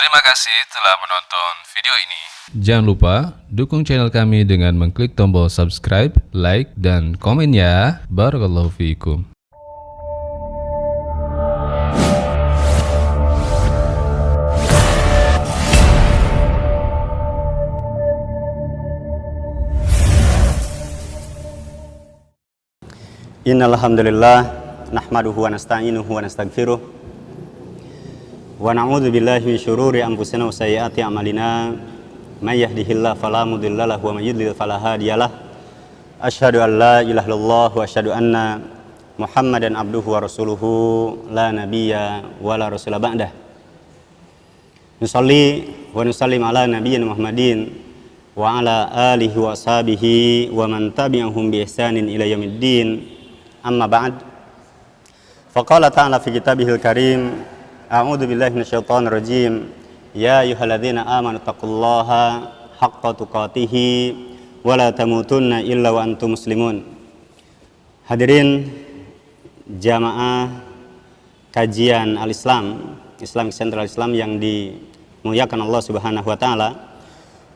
Terima kasih telah menonton video ini. Jangan lupa dukung channel kami dengan mengklik tombol subscribe, like, dan komen ya. Barakallahu fiikum. Innal hamdalillah nahmaduhu wa nasta'inuhu wa nastaghfiruh wa na'udzu billahi min syururi anfusina wa sayyiati a'malina may yahdihillahu fala mudilla lahu wa may yudlil fala hadiyalah. Asyhadu an la ilaha illallah wa asyhadu anna Muhammadan abduhu wa rasuluhu la nabiyya wa la rasula ba'dah. Nusalli wa nusallim ala nabiyyina Muhammadin wa ala alihi wa ashabihi wa man tabi'ahum bi ihsanin ila yaumiddin. Amma ba'd. Faqala ta'ala fi kitabihil karim, a'udzu billahi minasyaitonir rajim. Ya ayyuhalladzina amanu taqullaha haqqa tuqatih wa la tamutunna illa wa antum muslimun. Hadirin jamaah kajian Al-Islam, Islamic Central Islam yang dimuliakan Allah Subhanahu wa taala.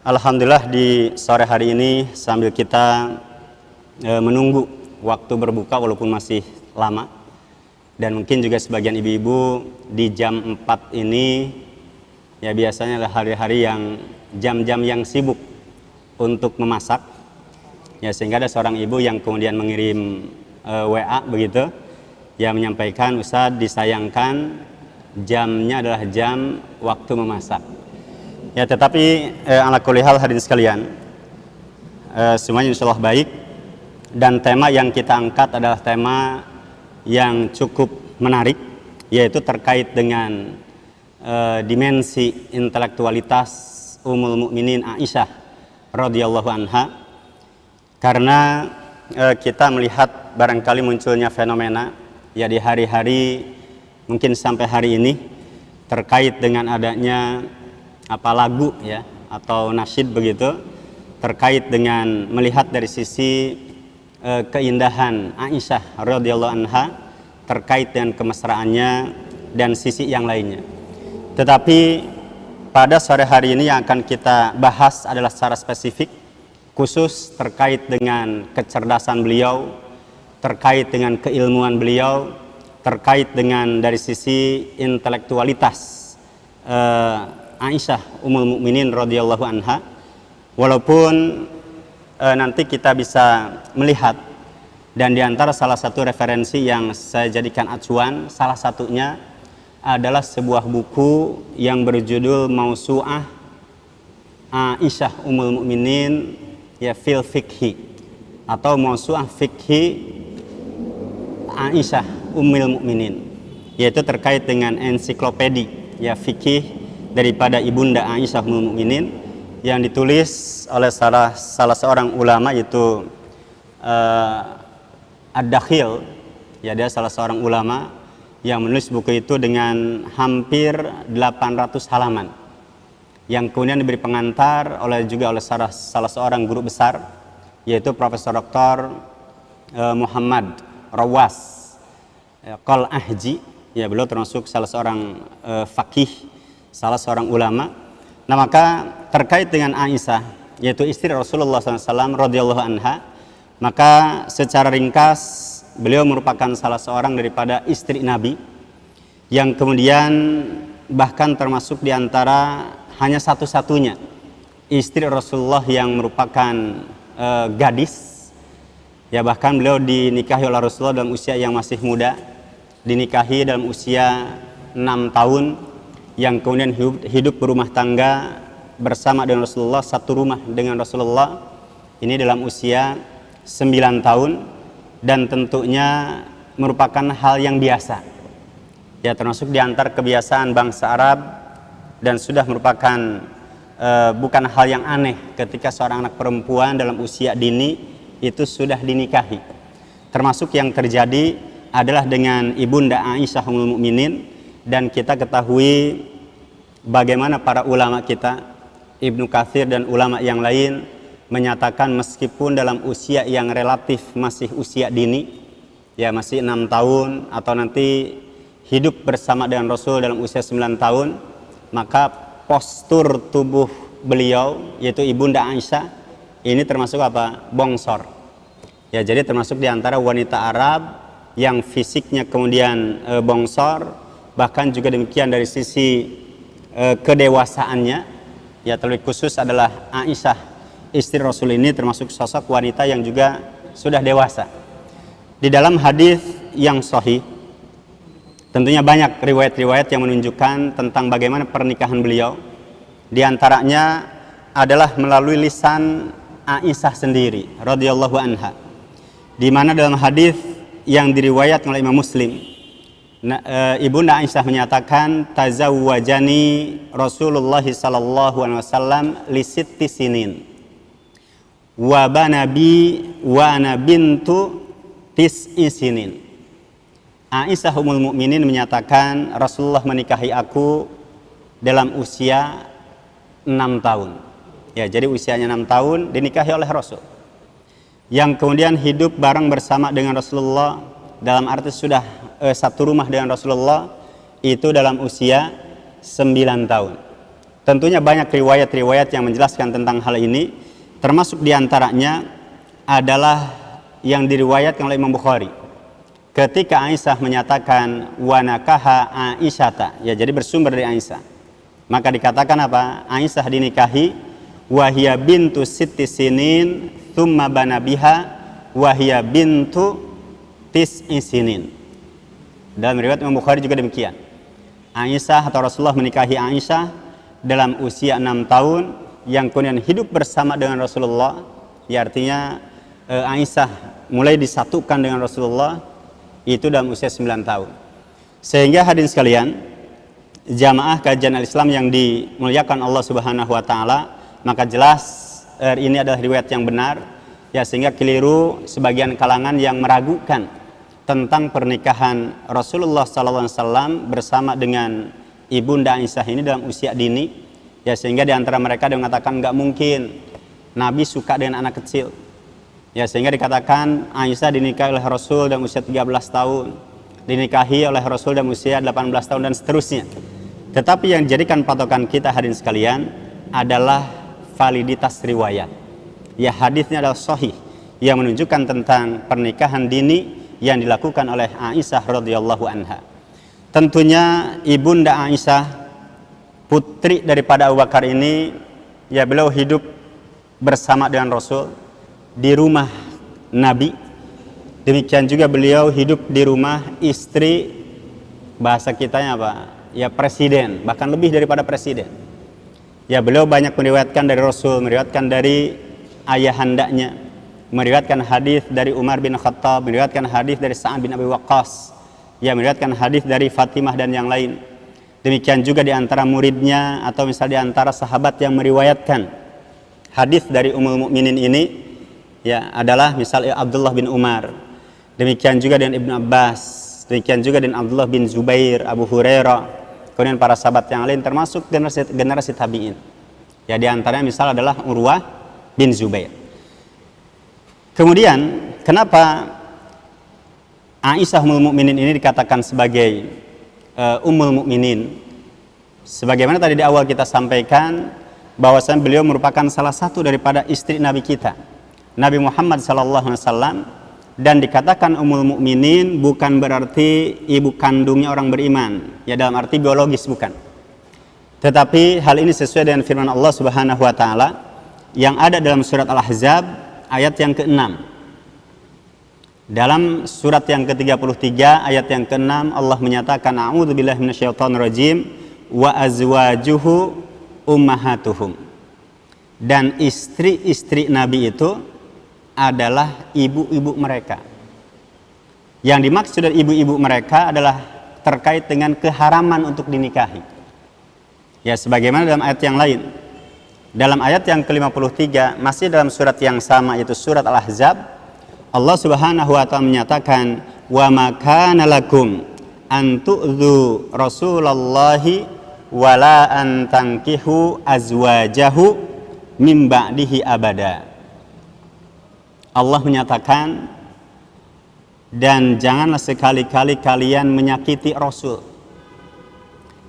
Alhamdulillah di sore hari ini sambil kita menunggu waktu berbuka walaupun masih lama, dan mungkin juga sebagian ibu-ibu di jam 4 ini ya biasanya adalah hari-hari yang jam-jam yang sibuk untuk memasak ya, sehingga ada seorang ibu yang kemudian mengirim WA begitu ya, menyampaikan, Ustaz, disayangkan jamnya adalah jam waktu memasak ya, tetapi ala kulli hal hadirin sekalian, semuanya insyaallah baik. Dan tema yang kita angkat adalah tema yang cukup menarik, yaitu terkait dengan dimensi intelektualitas Ummul Mukminin Aisyah radhiyallahu anha. Karena kita melihat barangkali munculnya fenomena ya di hari-hari mungkin sampai hari ini terkait dengan adanya lagu ya atau nasyid begitu, terkait dengan melihat dari sisi keindahan Aisyah radhiyallahu anha terkait dengan kemesraannya dan sisi yang lainnya. Tetapi pada sore hari ini yang akan kita bahas adalah secara spesifik khusus terkait dengan kecerdasan beliau, terkait dengan keilmuan beliau, terkait dengan dari sisi intelektualitas Aisyah Ummul Mukminin radhiyallahu anha. Walaupun nanti kita bisa melihat, dan diantara salah satu referensi yang saya jadikan acuan, salah satunya adalah sebuah buku yang berjudul Mausu'ah Aisyah Ummul Mukminin ya fil Fiqhi, atau Mausu'ah Fiqhi Aisyah Ummul Mukminin, yaitu terkait dengan ensiklopedi ya fikih daripada ibunda Aisyah Ummul Mukminin, yang ditulis oleh salah seorang ulama, yaitu Ad-Dakhil ya, dia salah seorang ulama yang menulis buku itu dengan hampir 800 halaman, yang kemudian diberi pengantar juga oleh salah seorang guru besar, yaitu Profesor Dr. Muhammad Rawas Qal'ahji ya, beliau termasuk salah seorang faqih, salah seorang ulama. Nah, maka terkait dengan Aisyah, yaitu istri Rasulullah SAW radhiyallahu anha, maka secara ringkas beliau merupakan salah seorang daripada istri Nabi yang kemudian bahkan termasuk diantara hanya satu-satunya istri Rasulullah yang merupakan gadis ya, bahkan beliau dinikahi oleh Rasulullah dalam usia yang masih muda, dinikahi dalam usia 6 tahun, yang kemudian hidup berumah tangga bersama dengan Rasulullah, satu rumah dengan Rasulullah ini dalam usia 9 tahun, dan tentunya merupakan hal yang biasa ya, termasuk diantar kebiasaan bangsa Arab, dan sudah merupakan bukan hal yang aneh ketika seorang anak perempuan dalam usia dini itu sudah dinikahi. Termasuk yang terjadi adalah dengan ibunda Aisyah Ummul Mukminin. Dan kita ketahui bagaimana para ulama kita, Ibnu Katsir dan ulama yang lain, menyatakan meskipun dalam usia yang relatif masih usia dini ya, masih 6 tahun, atau nanti hidup bersama dengan Rasul dalam usia 9 tahun, maka postur tubuh beliau, yaitu Ibunda Aisyah, ini termasuk apa? Bongsor. Ya, jadi termasuk di antara wanita Arab yang fisiknya kemudian bongsor, bahkan juga demikian dari sisi kedewasaannya. Ya, terlebih khusus adalah Aisyah, istri Rasul ini termasuk sosok wanita yang juga sudah dewasa. Di dalam hadis yang sahih, tentunya banyak riwayat-riwayat yang menunjukkan tentang bagaimana pernikahan beliau. Di antaranya adalah melalui lisan Aisyah sendiri radhiyallahu anha, di mana dalam hadis yang diriwayatkan oleh Imam Muslim, Ibunda Aisyah menyatakan, tazawwajani Rasulullah sallallahu alaihi wasallam li sitti sinin wa banabi wa ana bintu tis'i sinin. Aisyah Ummul Mukminin menyatakan Rasulullah menikahi aku dalam usia 6 tahun. Ya, jadi usianya 6 tahun dinikahi oleh Rasul. Yang kemudian hidup bareng bersama dengan Rasulullah, dalam arti sudah satu rumah dengan Rasulullah, itu dalam usia 9 tahun. Tentunya banyak riwayat-riwayat yang menjelaskan tentang hal ini, termasuk diantaranya adalah yang diriwayatkan oleh Imam Bukhari. Ketika Aisyah menyatakan wa nakaha Aisyata, ya jadi bersumber dari Aisyah, maka dikatakan apa? Aisyah dinikahi wahia bintu sitti sinin thumma bana biha wahia bintu tis'i sinin. Dalam riwayat Imam Bukhari juga demikian. Aisyah atau Rasulullah menikahi Aisyah dalam usia 6 tahun, yang kemudian hidup bersama dengan Rasulullah. Ya, artinya Aisyah mulai disatukan dengan Rasulullah itu dalam usia 9 tahun. Sehingga hadirin sekalian, jamaah kajian al-Islam yang dimuliakan Allah Subhanahu wa taala, maka jelas ini adalah riwayat yang benar, ya, sehingga keliru sebagian kalangan yang meragukan tentang pernikahan Rasulullah SAW bersama dengan Ibunda Aisyah ini dalam usia dini, ya, sehingga di antara mereka ada yang mengatakan nggak mungkin Nabi suka dengan anak kecil, ya, sehingga dikatakan Aisyah dinikahi oleh Rasul dalam usia 13 tahun, dinikahi oleh Rasul dalam usia 18 tahun, dan seterusnya. Tetapi yang dijadikan patokan kita hadirin sekalian adalah validitas riwayat. Ya, hadisnya adalah sahih yang menunjukkan tentang pernikahan dini yang dilakukan oleh Aisyah radhiyallahu anha. Tentunya Ibunda Aisyah, putri daripada Abu Bakar ini, ya, beliau hidup bersama dengan Rasul di rumah Nabi. Demikian juga beliau hidup di rumah istri, bahasa kitanya apa? Ya, presiden, bahkan lebih daripada presiden. Ya, beliau banyak meriwayatkan dari Rasul, meriwayatkan dari ayahandanya, meriwayatkan hadis dari Umar bin Khattab, meriwayatkan hadis dari Sa'ad bin Abi Waqqas, ya, meriwayatkan hadis dari Fatimah dan yang lain. Demikian juga di antara muridnya atau misalnya di antara sahabat yang meriwayatkan hadis dari Ummul Mukminin ini, ya, adalah misalnya Abdullah bin Umar, demikian juga dengan Ibnu Abbas, demikian juga dengan Abdullah bin Zubair, Abu Hurairah, kemudian para sahabat yang lain termasuk generasi tabi'in. Ya, di antaranya misal adalah Urwah bin Zubair. Kemudian kenapa Aisyah Ummul Mukminin ini dikatakan sebagai Ummul Mukminin? Sebagaimana tadi di awal kita sampaikan bahwasanya beliau merupakan salah satu daripada istri Nabi kita, Nabi Muhammad SAW, dan dikatakan Ummul Mukminin bukan berarti ibu kandungnya orang beriman, ya, dalam arti biologis, bukan. Tetapi hal ini sesuai dengan firman Allah Subhanahu wa taala yang ada dalam surat Al-Ahzab ayat yang ke-6. Dalam surat yang ke-33 ayat yang ke-6 Allah menyatakan a'udzubillahi minasyaitonirrajim wa azwajuhu ummahatuhum. Dan istri-istri Nabi itu adalah ibu-ibu mereka. Yang dimaksud dari ibu-ibu mereka adalah terkait dengan keharaman untuk dinikahi. Ya, sebagaimana dalam ayat yang lain. Dalam ayat yang ke-53 masih dalam surat yang sama, yaitu surat Al-Ahzab, Allah Subhanahu wa taala menyatakan wa ma kana lakum an tu'dzu Rasulullahi wala an tankihu azwajahu mim ba'dihi abada. Allah menyatakan, dan janganlah sekali-kali kalian menyakiti Rasul,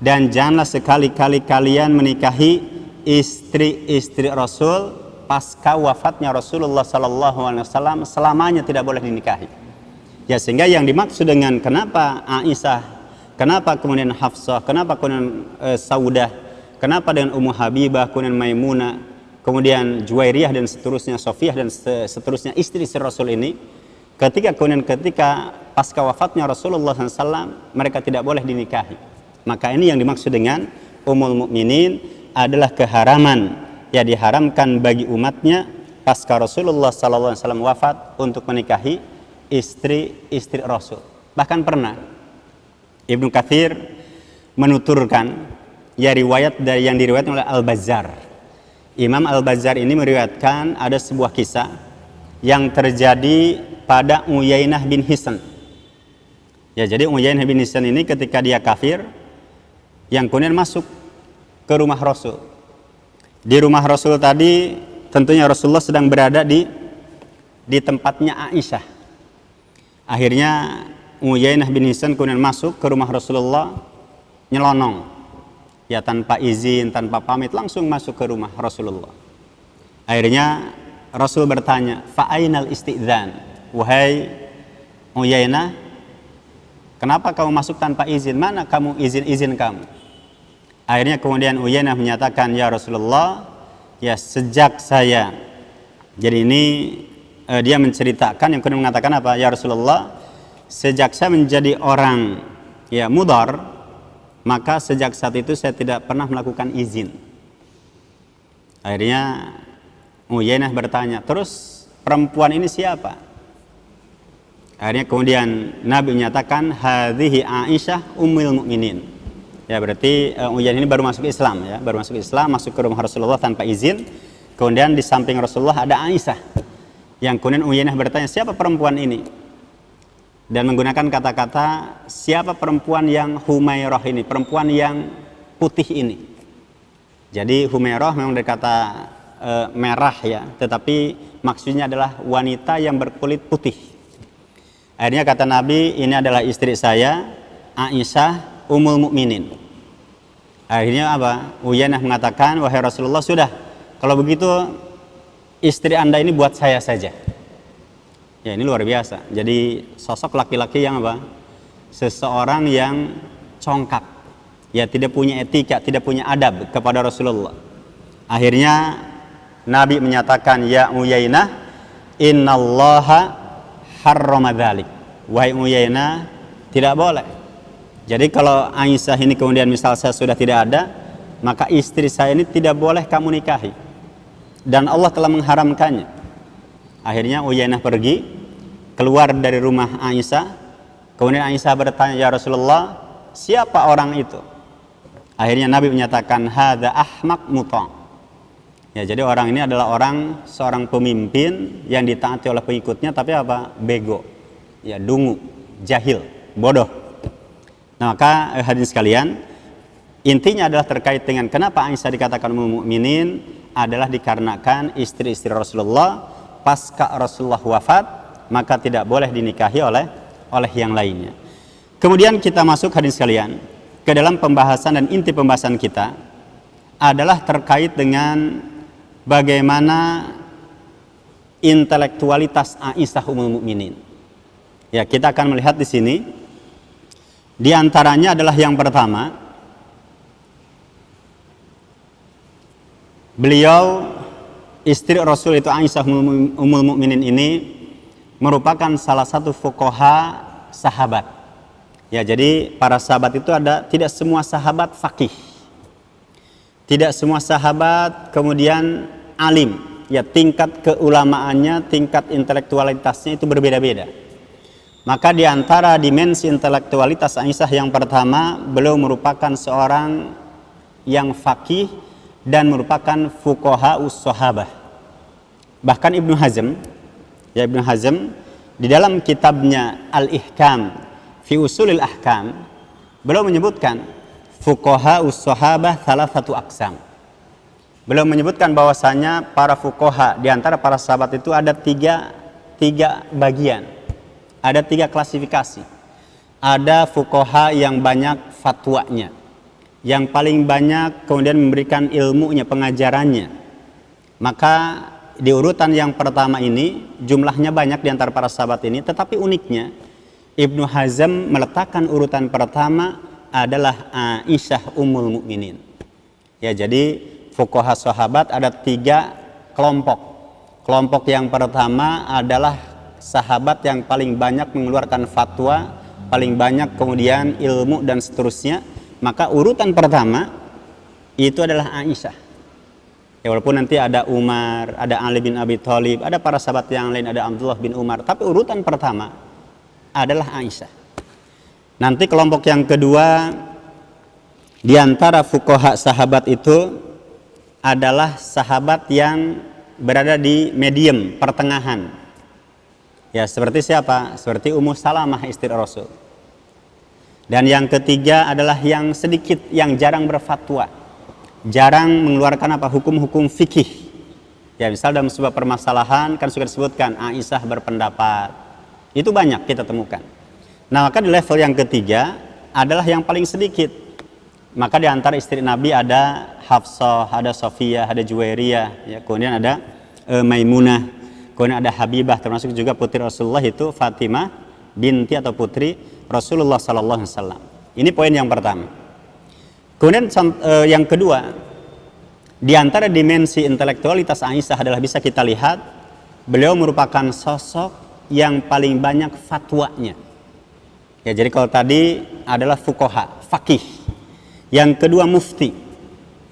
dan janganlah sekali-kali kalian menikahi istri-istri Rasul pasca wafatnya Rasulullah sallallahu alaihi wasallam, selamanya tidak boleh dinikahi. Ya, sehingga yang dimaksud dengan kenapa Aisyah, kenapa kemudian Hafsah, kenapa kemudian Saudah, kenapa dengan Ummu Habibah, kemudian Maimunah, kemudian Juwairiyah dan seterusnya, Sofiyah dan seterusnya, istri-istri Rasul ini, ketika pasca wafatnya Rasulullah SAW, mereka tidak boleh dinikahi. Maka ini yang dimaksud dengan Ummul Mukminin adalah keharaman, ya diharamkan bagi umatnya pasca Rasulullah SAW wafat untuk menikahi istri-istri Rasul. Bahkan pernah Ibnu Katsir menuturkan ya riwayat yang diriwayatkan oleh Al-Bazzar. Imam Al-Bazzar ini meriwayatkan ada sebuah kisah yang terjadi pada Uyainah bin Hisn. Ya, jadi Uyainah bin Hisn ini ketika dia kafir, yang kemudian masuk ke rumah Rasul. Di rumah Rasul tadi tentunya Rasulullah sedang berada di tempatnya Aisyah. Akhirnya Uyainah bin Hisn kemudian masuk ke rumah Rasulullah, nyelonong, ya tanpa izin, tanpa pamit, langsung masuk ke rumah Rasulullah. Akhirnya Rasul bertanya, fa'ainal istidzan, wahai Uyainah, kenapa kamu masuk tanpa izin? Mana kamu izin kamu? Akhirnya kemudian Uyainah menyatakan, ya Rasulullah, ya sejak saya, jadi ini dia menceritakan, yang kemudian mengatakan apa? Ya Rasulullah, sejak saya menjadi orang ya mudhar, maka sejak saat itu saya tidak pernah melakukan izin. Akhirnya Uyainah bertanya, terus perempuan ini siapa? Akhirnya kemudian Nabi menyatakan, hadhihi Aisyah ummul mukminin. Ya, berarti Uyainah ini baru masuk Islam, ya, baru masuk Islam, masuk ke rumah Rasulullah tanpa izin. Kemudian di samping Rasulullah ada Aisyah. Yang kemudian Uyainah bertanya, siapa perempuan ini? Dan menggunakan kata-kata, siapa perempuan yang Humairah ini, perempuan yang putih ini. Jadi Humairah memang dari kata merah, ya, tetapi maksudnya adalah wanita yang berkulit putih. Akhirnya kata Nabi, ini adalah istri saya, Aisyah Ummul Mukminin. Akhirnya apa? Uyainah mengatakan, wahai Rasulullah, sudah, kalau begitu istri Anda ini buat saya saja. Ya, ini luar biasa. Jadi sosok laki-laki yang apa? Seseorang yang congkak, ya, tidak punya etika, tidak punya adab kepada Rasulullah. Akhirnya Nabi menyatakan, ya Uyainah, innallaha harrama dzalik. Wahai Uyainah, tidak boleh. Jadi kalau Aisyah ini kemudian misal saya sudah tidak ada, maka istri saya ini tidak boleh kamu nikahi. Dan Allah telah mengharamkannya. Akhirnya Uyainah pergi, keluar dari rumah Aisyah. Kemudian Aisyah bertanya, ya Rasulullah, siapa orang itu? Akhirnya Nabi menyatakan, hadza ahmaq muta'. Ya, jadi orang ini adalah seorang pemimpin yang ditaati oleh pengikutnya, tapi apa? Bego, ya, dungu, jahil, bodoh. Nah, maka hadirin sekalian, intinya adalah terkait dengan kenapa Aisyah dikatakan ummul mukminin, adalah dikarenakan istri-istri Rasulullah pasca Rasulullah wafat, maka tidak boleh dinikahi oleh yang lainnya. Kemudian kita masuk hadirin sekalian ke dalam pembahasan, dan inti pembahasan kita adalah terkait dengan bagaimana intelektualitas Aisyah ummul mukminin. Ya, kita akan melihat di sini. Di antaranya adalah yang pertama, beliau, istri Rasul itu Aisyah ummul mukminin ini merupakan salah satu fuqaha sahabat. Ya, jadi para sahabat itu tidak semua sahabat faqih. Tidak semua sahabat kemudian alim. Ya, tingkat keulamaannya, tingkat intelektualitasnya itu berbeda-beda. Maka di antara dimensi intelektualitas Aisyah yang pertama, beliau merupakan seorang yang faqih dan merupakan fuqaha us-sahabah. Bahkan Ibnu Hazm di dalam kitabnya Al-Ihkam fi Usulil Ahkam, beliau menyebutkan fuqaha us-sahabah thalathatu aqsam. Beliau menyebutkan bahwasanya para fuqaha di antara para sahabat itu ada tiga bagian. Ada tiga klasifikasi. Ada fuqaha yang banyak fatwanya. yang paling banyak kemudian memberikan ilmunya, pengajarannya. Maka di urutan yang pertama ini jumlahnya banyak di antara para sahabat ini, tetapi uniknya Ibnu Hazm meletakkan urutan pertama adalah Aisyah Ummul Mukminin. Ya, jadi fuqaha sahabat ada 3 kelompok. Kelompok yang pertama adalah sahabat yang paling banyak mengeluarkan fatwa, paling banyak kemudian ilmu dan seterusnya. Maka urutan pertama itu adalah Aisyah. Ya, walaupun nanti ada Umar, ada Ali bin Abi Thalib, ada para sahabat yang lain, ada Abdullah bin Umar, tapi urutan pertama adalah Aisyah. Nanti kelompok yang kedua di antara fuqaha sahabat itu adalah sahabat yang berada di medium, pertengahan. Ya, seperti siapa? Seperti Ummu Salamah istri Rasul. Dan yang ketiga adalah yang sedikit, yang jarang berfatwa, jarang mengeluarkan hukum-hukum fikih. Ya, misal dalam sebuah permasalahan kan sudah disebutkan Aisyah berpendapat. Itu banyak kita temukan. Nah, maka di level yang ketiga adalah yang paling sedikit. Maka di antara istri Nabi ada Hafsah, ada Sofiyah, ada Juwairiyah, ya, kemudian ada Maimunah, kemudian ada Habibah, termasuk juga putri Rasulullah itu Fatimah binti atau putri Rasulullah sallallahu alaihi wasallam. Ini poin yang pertama. Kemudian yang kedua, di antara dimensi intelektualitas Aisyah adalah bisa kita lihat beliau merupakan sosok yang paling banyak fatwanya. Ya, jadi kalau tadi adalah fuqaha, faqih. Yang kedua mufti,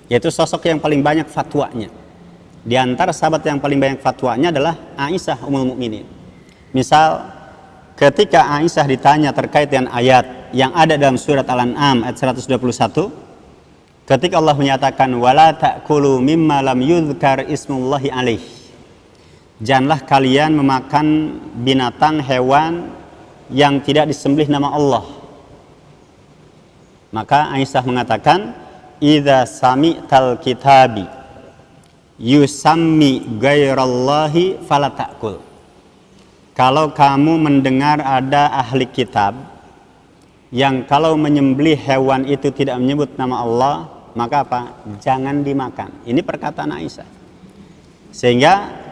yaitu sosok yang paling banyak fatwanya. Di antara sahabat yang paling banyak fatwanya adalah Aisyah Ummul Mukminin. Misal ketika Aisyah ditanya terkait dengan ayat yang ada dalam surat Al-An'am ayat 121, ketika Allah menyatakan wala ta'kulu mimma lam yuzkar ismullahi alaih. Janganlah kalian memakan binatang hewan yang tidak disembelih nama Allah. Maka Aisyah mengatakan idza sami'tal kitabi yusammi ghairallahi fala ta'kul. Kalau kamu mendengar ada ahli kitab yang kalau menyembelih hewan itu tidak menyebut nama Allah, maka apa? Jangan dimakan. Ini perkataan Aisyah. Sehingga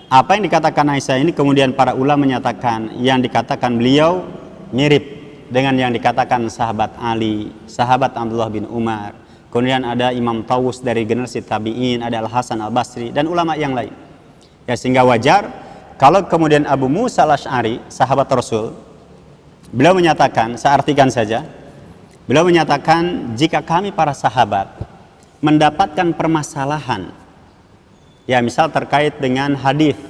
apa yang dikatakan Aisyah ini kemudian para ulama menyatakan yang dikatakan beliau mirip dengan yang dikatakan sahabat Ali, sahabat Abdullah bin Umar. Kemudian ada Imam Tawus dari generasi tabi'in, ada Al-Hasan Al-Basri dan ulama yang lain. Ya, sehingga wajar kalau kemudian Abu Musa Al-Asy'ari, sahabat Rasul, beliau menyatakan, saya artikan saja, beliau menyatakan jika kami para sahabat mendapatkan permasalahan, ya misal terkait dengan hadis,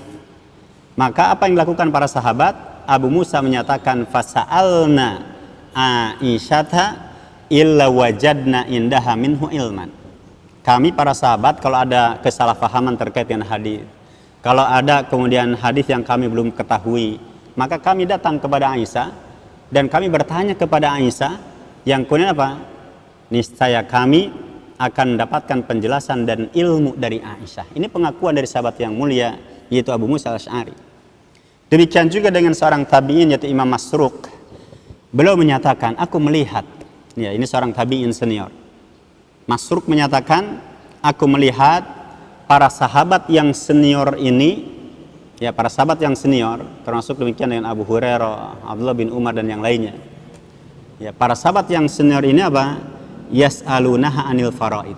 maka apa yang dilakukan para sahabat? Abu Musa menyatakan fasa'alna Aisyata illa wajadna indaha minhu ilman. Kami para sahabat kalau ada kesalahpahaman terkait dengan hadis, kalau ada kemudian hadis yang kami belum ketahui, maka kami datang kepada Aisyah dan kami bertanya kepada Aisyah, yang kemudian apa? Niscaya kami akan mendapatkan penjelasan dan ilmu dari Aisyah. Ini pengakuan dari sahabat yang mulia, yaitu Abu Musa Al-Asy'ari. Demikian juga dengan seorang tabi'in yaitu Imam Masruq. Beliau menyatakan, aku melihat, ya ini seorang tabi'in senior. Masruq menyatakan, aku melihat para sahabat yang senior ini, ya para sahabat yang senior, termasuk demikian dengan Abu Hurairah, Abdullah bin Umar dan yang lainnya. Ya, para sahabat yang senior ini apa? Yas'alunaha anil faraid.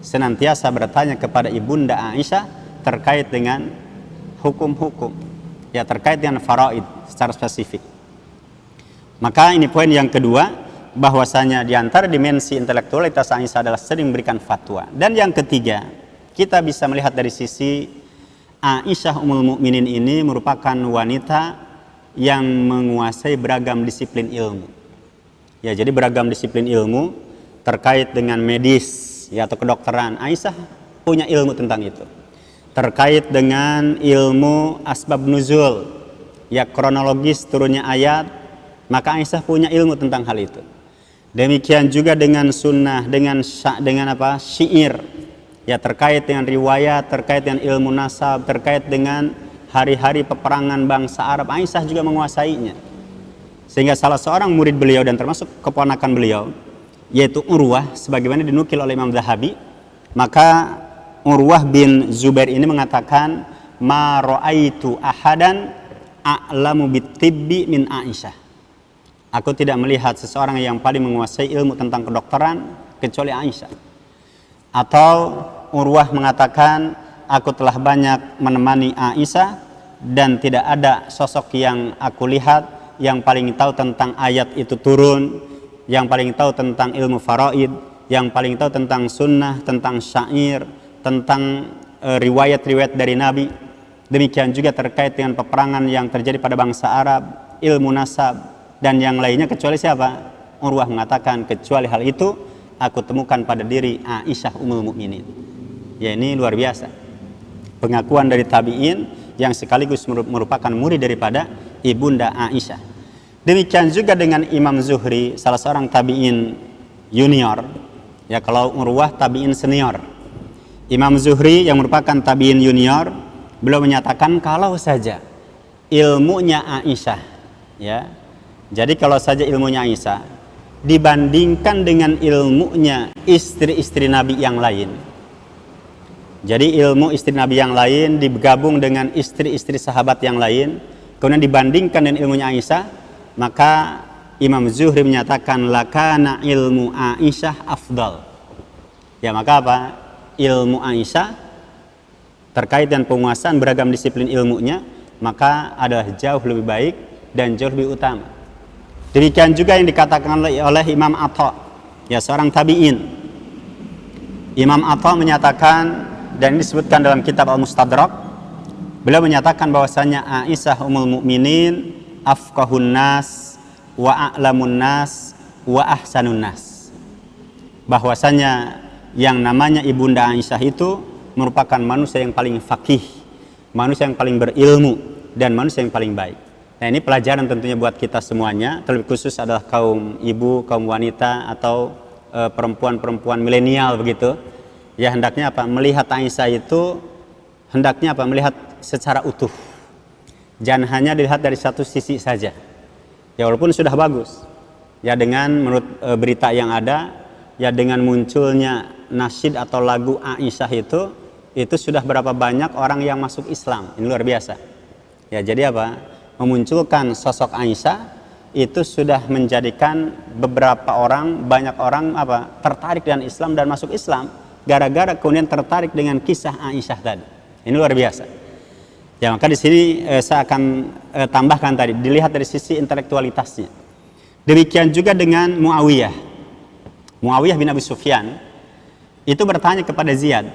Senantiasa bertanya kepada ibunda Aisyah terkait dengan hukum-hukum, ya terkait dengan faraid secara spesifik. Maka ini poin yang kedua, bahwasanya di antara dimensi intelektualitas Aisyah adalah sering memberikan fatwa. Dan yang ketiga, kita bisa melihat dari sisi Aisyah Ummul Mukminin ini merupakan wanita yang menguasai beragam disiplin ilmu. Ya, jadi beragam disiplin ilmu terkait dengan medis, ya atau kedokteran. Aisyah punya ilmu tentang itu. Terkait dengan ilmu asbab nuzul, ya kronologis turunnya ayat, maka Aisyah punya ilmu tentang hal itu. Demikian juga dengan sunnah, dengan syair, ya terkait dengan riwayat, terkait dengan ilmu nasab, terkait dengan hari-hari peperangan bangsa Arab. Aisyah juga menguasainya. Sehingga salah seorang murid beliau dan termasuk keponakan beliau yaitu Urwah, sebagaimana dinukil oleh Imam Zahabi, maka Urwah bin Zubair ini mengatakan, ma ra'aitu ahadan a'lamu bitibbi min Aisyah. Aku tidak melihat seseorang yang paling menguasai ilmu tentang kedokteran kecuali Aisyah. Atau Urwah mengatakan, aku telah banyak menemani Aisyah dan tidak ada sosok yang aku lihat yang paling tahu tentang ayat itu turun, yang paling tahu tentang ilmu faraid, yang paling tahu tentang sunnah, tentang syair, tentang riwayat-riwayat dari Nabi. Demikian juga terkait dengan peperangan yang terjadi pada bangsa Arab, ilmu nasab, dan yang lainnya kecuali siapa? Urwah mengatakan, kecuali hal itu aku temukan pada diri Aisyah Ummul Mukminin. Ya, ini luar biasa. Pengakuan dari tabi'in yang sekaligus merupakan murid daripada ibunda Aisyah. Demikian juga dengan Imam Zuhri, salah seorang tabi'in junior. Ya, kalau Urwah tabi'in senior. Imam Zuhri yang merupakan tabi'in junior, beliau menyatakan kalau saja ilmunya Aisyah, ya. Jadi kalau saja ilmunya Aisyah dibandingkan dengan ilmunya istri-istri Nabi yang lain. Jadi ilmu istri Nabi yang lain digabung dengan istri-istri sahabat yang lain, kemudian dibandingkan dengan ilmunya Aisyah, maka Imam Zuhri menyatakan lakana ilmu Aisyah afdal. Ya, maka apa? Ilmu Aisyah terkait dengan penguasaan beragam disiplin ilmunya, maka adalah jauh lebih baik dan jauh lebih utama. Demikian juga yang dikatakan oleh Imam Atha, ya, seorang tabi'in. Imam Atha menyatakan, dan ini disebutkan dalam kitab Al-Mustadrak, beliau menyatakan bahwasanya Aisyah Ummul Mukminin afqahun nas wa a'lamun nas wa ahsanun nas. Bahwasanya yang namanya ibunda Aisyah itu merupakan manusia yang paling faqih, manusia yang paling berilmu, dan manusia yang paling baik. Nah, ini pelajaran tentunya buat kita semuanya, terlebih khusus adalah kaum ibu, kaum wanita, atau perempuan-perempuan milenial begitu. Ya, hendaknya apa? Melihat Aisyah itu hendaknya apa? Melihat secara utuh. Jangan hanya dilihat dari satu sisi saja. Ya, walaupun sudah bagus. Ya, dengan menurut berita yang ada, ya dengan munculnya nasyid atau lagu Aisyah itu sudah berapa banyak orang yang masuk Islam. Ini luar biasa. Ya, jadi apa? Memunculkan sosok Aisyah itu sudah menjadikan beberapa orang, banyak orang apa? Tertarik dengan Islam dan masuk Islam gara-gara kemudian tertarik dengan kisah Aisyah tadi. Ini luar biasa. Ya, maka di sini saya akan tambahkan tadi, dilihat dari sisi intelektualitasnya. Demikian juga dengan Muawiyah. Muawiyah bin Abi Sufyan itu bertanya kepada Ziyad.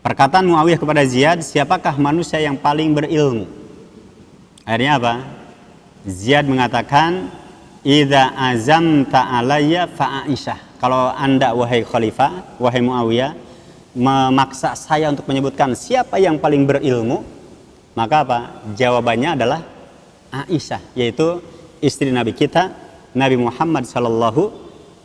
Perkataan Muawiyah kepada Ziyad, siapakah manusia yang paling berilmu? Akhirnya apa? Ziyad mengatakan, idza azamta alayya fa Aisyah. Kalau Anda wahai khalifah, wahai Muawiyah, memaksa saya untuk menyebutkan siapa yang paling berilmu, maka apa? Jawabannya adalah Aisyah, yaitu istri Nabi kita, Nabi Muhammad sallallahu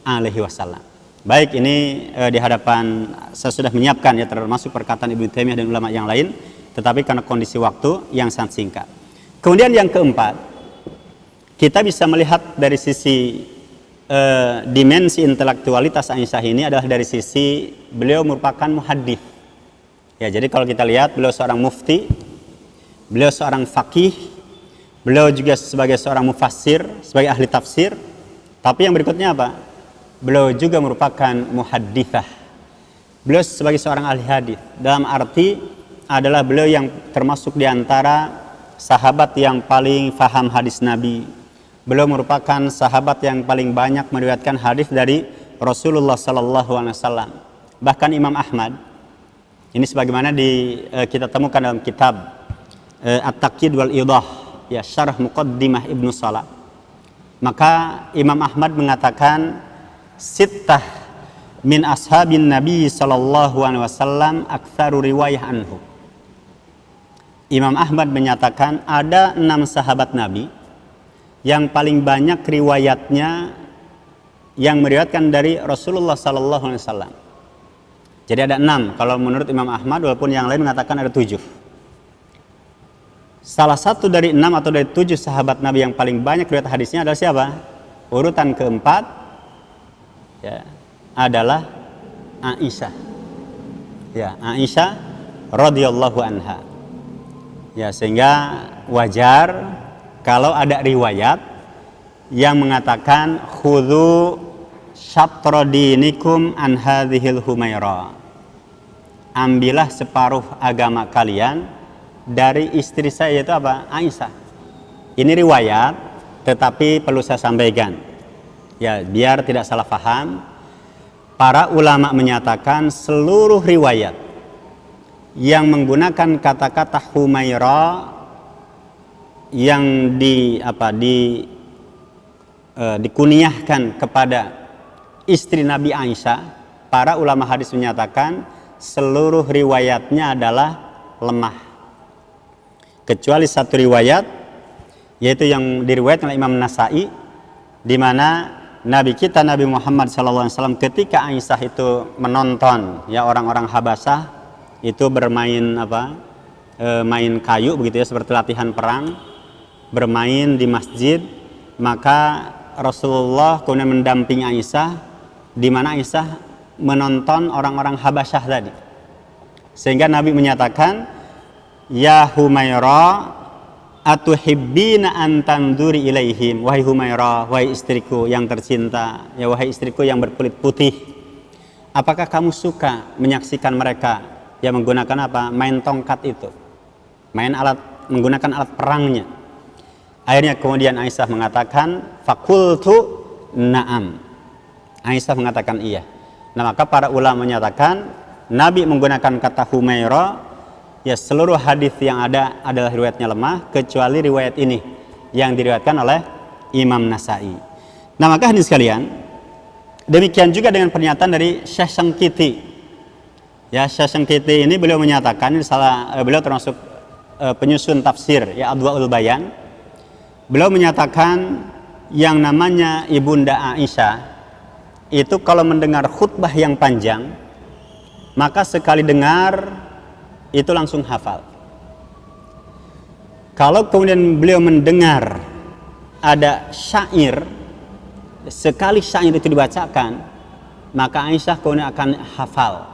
alaihi wasallam. Baik, ini di hadapan saya sudah menyiapkan, ya, termasuk perkataan Ibnu Taimiyah dan ulama yang lain, tetapi karena kondisi waktu yang sangat singkat. Kemudian yang keempat, kita bisa melihat dari sisi dimensi intelektualitas Aisyah ini adalah dari sisi beliau merupakan muhaddits. Ya, jadi kalau kita lihat, beliau seorang mufti, beliau seorang faqih, beliau juga sebagai seorang mufassir, sebagai ahli tafsir. Tapi yang berikutnya apa? Beliau juga merupakan muhadditsah. Beliau sebagai seorang ahli hadis, dalam arti adalah beliau yang termasuk di antara sahabat yang paling faham hadis Nabi. Beliau merupakan sahabat yang paling banyak meriwayatkan hadis dari Rasulullah sallallahu alaihi wasallam. Bahkan Imam Ahmad, ini sebagaimana kita temukan dalam kitab At-Taqyid wal Idah, ya, syarah Muqaddimah Ibnu Salah. Maka Imam Ahmad mengatakan, sittah min ashabin Nabi sallallahu alaihi wasallam aktsaru riwayah anhu. Imam Ahmad menyatakan ada 6 sahabat Nabi yang paling banyak riwayatnya yang meriwayatkan dari Rasulullah sallallahu alaihi wasallam. Jadi ada 6 kalau menurut Imam Ahmad, walaupun yang lain mengatakan ada 7. Salah satu dari 6 atau dari 7 sahabat Nabi yang paling banyak riwayat hadisnya adalah siapa? Urutan keempat ya, adalah Aisyah. Ya, Aisyah radhiyallahu anha. Ya, sehingga wajar kalau ada riwayat yang mengatakan khudhu syatra dinikum an hadhil Humairah. Ambillah separuh agama kalian dari istri saya, yaitu apa? Aisyah. Ini riwayat, tetapi perlu saya sampaikan. Ya, biar tidak salah paham. Para ulama menyatakan seluruh riwayat yang menggunakan kata-kata Humairah yang dikunyahkan kepada istri Nabi Aisyah, para ulama hadis menyatakan seluruh riwayatnya adalah lemah, kecuali satu riwayat, yaitu yang diriwayatkan oleh Imam Nasai, di mana Nabi kita Nabi Muhammad SAW ketika Aisyah itu menonton ya orang-orang Habasyah itu bermain main kayu begitu ya, seperti latihan perang, bermain di masjid, maka Rasulullah kemudian mendampingi Aisyah, di mana Aisyah menonton orang-orang Habasyah tadi, sehingga Nabi menyatakan, ya Humairah atuhibbina an tanduri ilaihim, wahai Humairah, wahai istriku yang tercinta, ya wahai istriku yang berkulit putih, apakah kamu suka menyaksikan mereka yang menggunakan main tongkat itu, menggunakan alat perangnya. Akhirnya kemudian Aisyah mengatakan fakultu na'am, Aisyah mengatakan iya. Nah, maka para ulama menyatakan Nabi menggunakan kata Humairah, ya seluruh hadis yang ada adalah riwayatnya lemah, kecuali riwayat ini yang diriwayatkan oleh Imam Nasai. Nah, maka hadis sekalian, demikian juga dengan pernyataan dari Syekh Sangkiti. Ya, Syekh Sangkiti ini beliau menyatakan, beliau termasuk penyusun tafsir ya Adwaul Bayan. Beliau menyatakan yang namanya Ibunda Aisyah itu kalau mendengar khutbah yang panjang, maka sekali dengar itu langsung hafal. Kalau kemudian beliau mendengar ada syair, sekali syair itu dibacakan, maka Aisyah kemudian akan hafal.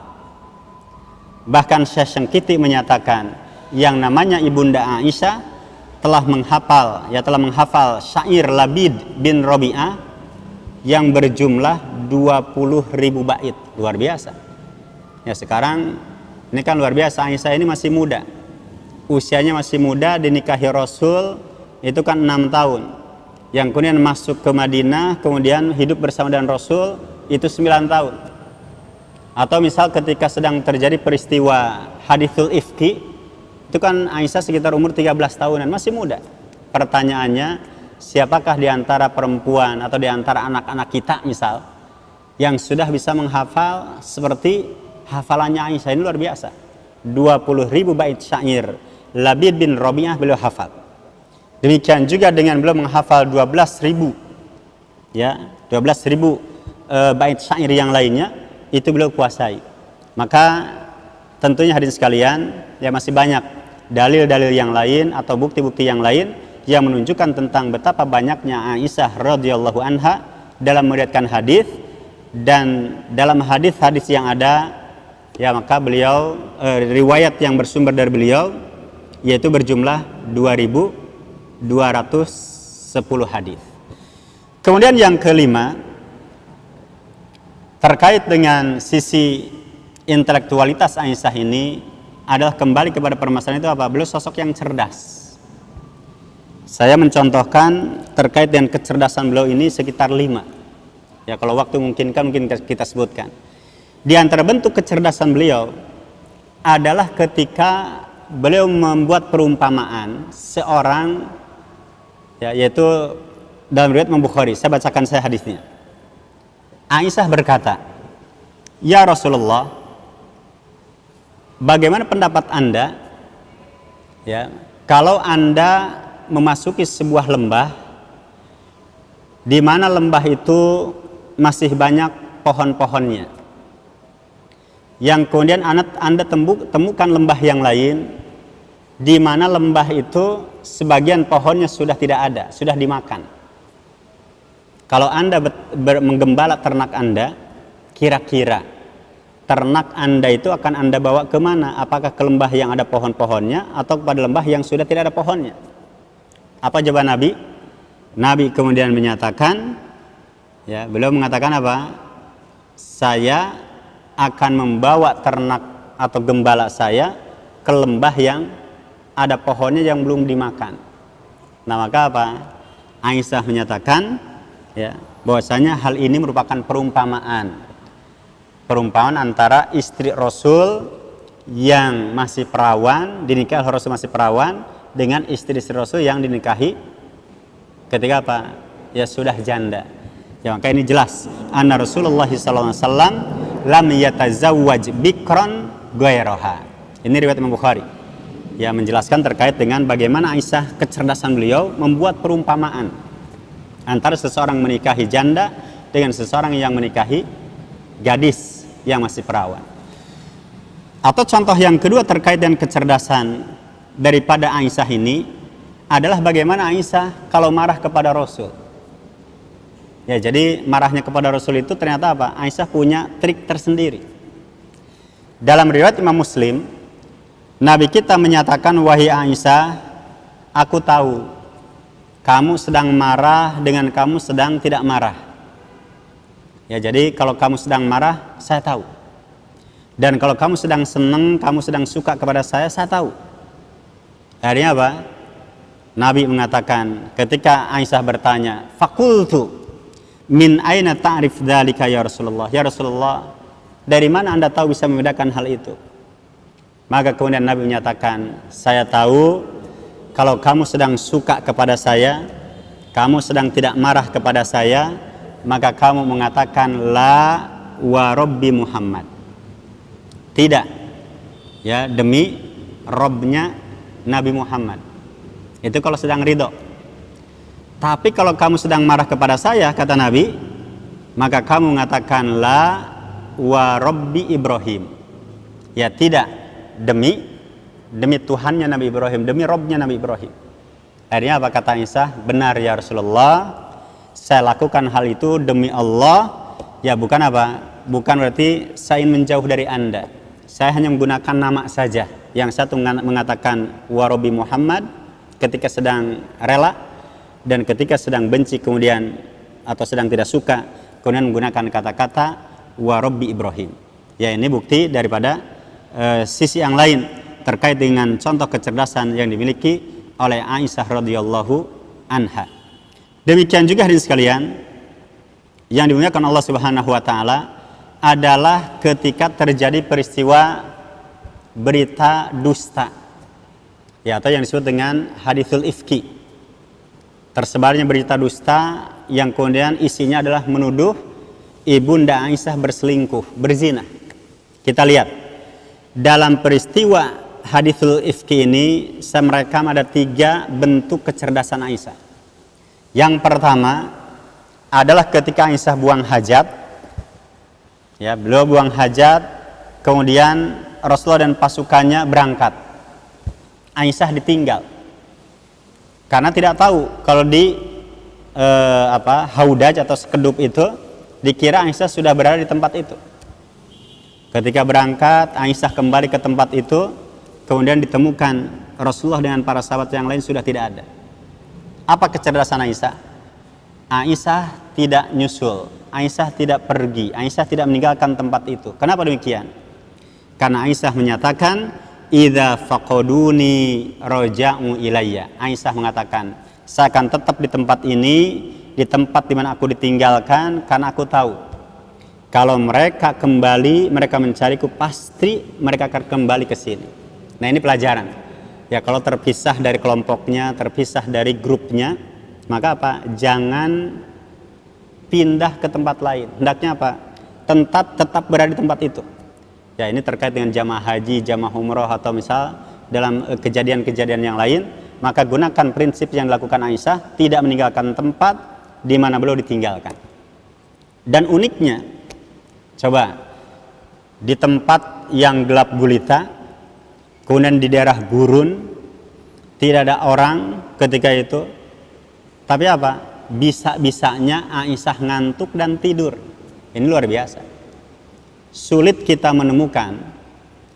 Bahkan Syekh Sangkiti menyatakan yang namanya Ibunda Aisyah telah menghafal syair Labid bin Rabi'ah yang berjumlah 20.000 bait. Luar biasa. Ya, sekarang ini kan luar biasa, Aisyah ini masih muda, usianya masih muda, dinikahi Rasul itu kan 6 tahun, yang kemudian masuk ke Madinah, kemudian hidup bersama dengan Rasul itu 9 tahun. Atau misal ketika sedang terjadi peristiwa hadithul ifki, itu kan Aisyah sekitar umur 13 tahunan, masih muda. Pertanyaannya, siapakah di antara perempuan atau di antara anak-anak kita misal yang sudah bisa menghafal seperti hafalannya Aisyah? Ini luar biasa. 20.000 bait syair Labid bin Rabi'ah beliau hafal. Demikian juga dengan beliau menghafal 12.000 bait syair yang lainnya, itu beliau kuasai. Maka tentunya hadirin sekalian, ya masih banyak dalil-dalil yang lain atau bukti-bukti yang lain yang menunjukkan tentang betapa banyaknya Aisyah radhiyallahu anha dalam meriwayatkan hadis. Dan dalam hadis-hadis yang ada, ya maka beliau riwayat yang bersumber dari beliau yaitu berjumlah 2.210 hadis. Kemudian yang kelima, terkait dengan sisi intelektualitas Aisyah ini adalah kembali kepada permasalahan itu apa? Beliau sosok yang cerdas. Saya mencontohkan terkait dengan kecerdasan beliau ini sekitar 5. Ya, kalau waktu mungkin kita sebutkan. Di antara bentuk kecerdasan beliau adalah ketika beliau membuat perumpamaan seorang, ya, yaitu dalam riwayat Imam Bukhari. Saya bacakan hadisnya. Aisyah berkata, "Ya Rasulullah, bagaimana pendapat Anda, ya, kalau Anda memasuki sebuah lembah di mana lembah itu masih banyak pohon-pohonnya, yang kemudian Anda temukan lembah yang lain di mana lembah itu sebagian pohonnya sudah tidak ada, sudah dimakan. Kalau Anda menggembala ternak Anda, kira-kira ternak Anda itu akan Anda bawa kemana? Apakah ke lembah yang ada pohon-pohonnya atau kepada lembah yang sudah tidak ada pohonnya? Apa jawaban Nabi? Nabi kemudian menyatakan, ya, beliau mengatakan apa? Saya akan membawa ternak atau gembala saya ke lembah yang ada pohonnya yang belum dimakan. Nah, maka apa? Aisyah menyatakan, ya, bahwasanya hal ini merupakan perumpamaan antara istri Rasul yang masih perawan, dinikahi Rasul masih perawan, dengan istri-istri Rasul yang dinikahi ketika apa? Ya sudah janda. Ya, maka ini jelas anna Rasulullah sallallahu alaihi wasallam lam yatazawwaj bikran ghairaha. Ini riwayat Imam Bukhari. Ya, menjelaskan terkait dengan bagaimana Aisyah, kecerdasan beliau membuat perumpamaan antara seseorang menikahi janda dengan seseorang yang menikahi gadis yang masih perawan. Atau contoh yang kedua terkait dengan kecerdasan daripada Aisyah ini adalah bagaimana Aisyah kalau marah kepada Rasul. Ya, jadi marahnya kepada Rasul itu ternyata apa? Aisyah punya trik tersendiri. Dalam riwayat Imam Muslim, Nabi kita menyatakan, wahai Aisyah, aku tahu kamu sedang marah dengan kamu sedang tidak marah. Ya, jadi kalau kamu sedang marah, saya tahu. Dan kalau kamu sedang senang, kamu sedang suka kepada saya tahu. Akhirnya apa? Nabi mengatakan ketika Aisyah bertanya, "Faqultu min aina ta'rif dzalika ya Rasulullah?" Ya Rasulullah, dari mana Anda tahu bisa membedakan hal itu? Maka kemudian Nabi menyatakan, saya tahu kalau kamu sedang suka kepada saya, kamu sedang tidak marah kepada saya, maka kamu mengatakan la wa Rabbi Muhammad. Tidak, ya, demi Robnya Nabi Muhammad. Itu kalau sedang ridho. Tapi kalau kamu sedang marah kepada saya, kata Nabi, maka kamu mengatakan la wa Rabbi Ibrahim. Ya, tidak, demi Tuhannya Nabi Ibrahim, demi Robnya Nabi Ibrahim. Akhirnya apa kata Aisyah? Benar ya Rasulullah, saya lakukan hal itu demi Allah. Ya, bukan apa? Bukan berarti saya ingin menjauh dari Anda. Saya hanya menggunakan nama saja. Yang satu mengatakan wa Rabbi Muhammad ketika sedang rela, dan ketika sedang benci kemudian atau sedang tidak suka kemudian menggunakan kata-kata wa Rabbi Ibrahim. Ya, ini bukti daripada sisi yang lain terkait dengan contoh kecerdasan yang dimiliki oleh Aisyah radhiyallahu anha. Demikian juga hadirin sekalian yang dimuliakan Allah Subhanahu wa taala adalah ketika terjadi peristiwa berita dusta, ya, atau yang disebut dengan hadithul ifki. Tersebarnya berita dusta yang kemudian isinya adalah menuduh ibunda Aisyah berselingkuh, berzina. Kita lihat dalam peristiwa hadithul ifki ini, saya merekam ada 3 bentuk kecerdasan Aisyah. Yang pertama adalah ketika Aisyah buang hajat, ya, beliau buang hajat, kemudian Rasulullah dan pasukannya berangkat. Aisyah ditinggal karena tidak tahu kalau di haudaj atau sekedup itu, dikira Aisyah sudah berada di tempat itu. Ketika berangkat, Aisyah kembali ke tempat itu, kemudian ditemukan Rasulullah dengan para sahabat yang lain sudah tidak ada. Apa kecerdasan Aisyah? Aisyah tidak nyusul, Aisyah tidak pergi, Aisyah tidak meninggalkan tempat itu. Kenapa demikian? Karena Aisyah menyatakan, idza faqaduni raja'u ilayya. Aisyah mengatakan, saya akan tetap di tempat ini, di tempat di mana aku ditinggalkan, karena aku tahu kalau mereka kembali, mereka mencariku, pasti mereka akan kembali ke sini. Nah, ini pelajaran. Ya, kalau terpisah dari kelompoknya, terpisah dari grupnya, maka apa? Jangan pindah ke tempat lain. Hendaknya apa? Tetap berada di tempat itu. Ya, ini terkait dengan jamaah haji, jamaah umroh, atau misal dalam kejadian-kejadian yang lain, maka gunakan prinsip yang dilakukan Aisyah, tidak meninggalkan tempat di mana beliau ditinggalkan. Dan uniknya, coba di tempat yang gelap gulita, kemudian di daerah gurun, tidak ada orang ketika itu, tapi apa? Bisa-bisanya Aisyah ngantuk dan tidur. Ini luar biasa. Sulit kita menemukan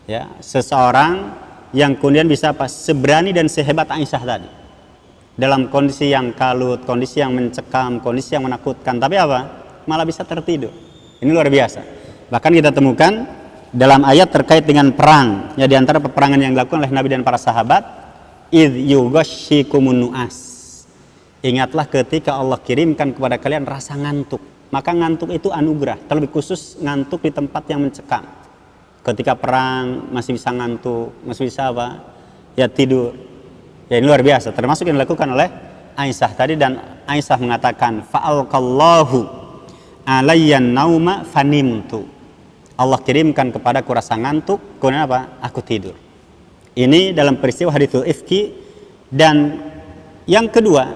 ya seseorang yang kemudian bisa seberani dan sehebat Aisyah tadi. Dalam kondisi yang kalut, kondisi yang mencekam, kondisi yang menakutkan, tapi apa? Malah bisa tertidur. Ini luar biasa. Bahkan kita temukan dalam ayat terkait dengan perang, ya di antara peperangan yang dilakukan oleh Nabi dan para sahabat, idh yughashshikumun nu'as. Ingatlah ketika Allah kirimkan kepada kalian rasa ngantuk. Maka ngantuk itu anugerah, terlebih khusus ngantuk di tempat yang mencekam. Ketika perang masih bisa ngantuk, masih bisa apa? Ya tidur. Ya ini luar biasa, termasuk yang dilakukan oleh Aisyah tadi, dan Aisyah mengatakan fa'alqallahu alayyan nauma fanimtu. Allah kirimkan kepadaku rasa ngantuk, kemudian apa? Aku tidur. Ini dalam peristiwa haditsul ifki. Dan yang kedua,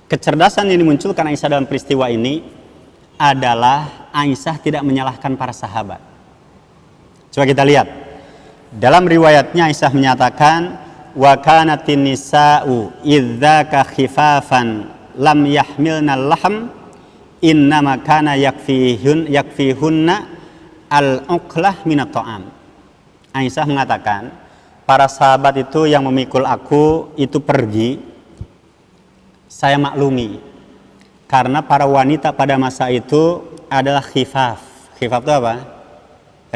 kecerdasan yang dimunculkan Aisyah dalam peristiwa ini adalah Aisyah tidak menyalahkan para sahabat. Coba kita lihat. Dalam riwayatnya Aisyah menyatakan wa kanatin nisa'u idzaka khifafan lam yahmilna lahm innama kana yakfihunna al-uqlah minat ta'am. Aisyah mengatakan para sahabat itu yang memikul aku itu pergi, saya maklumi karena para wanita pada masa itu adalah khifaf. Khifaf itu apa?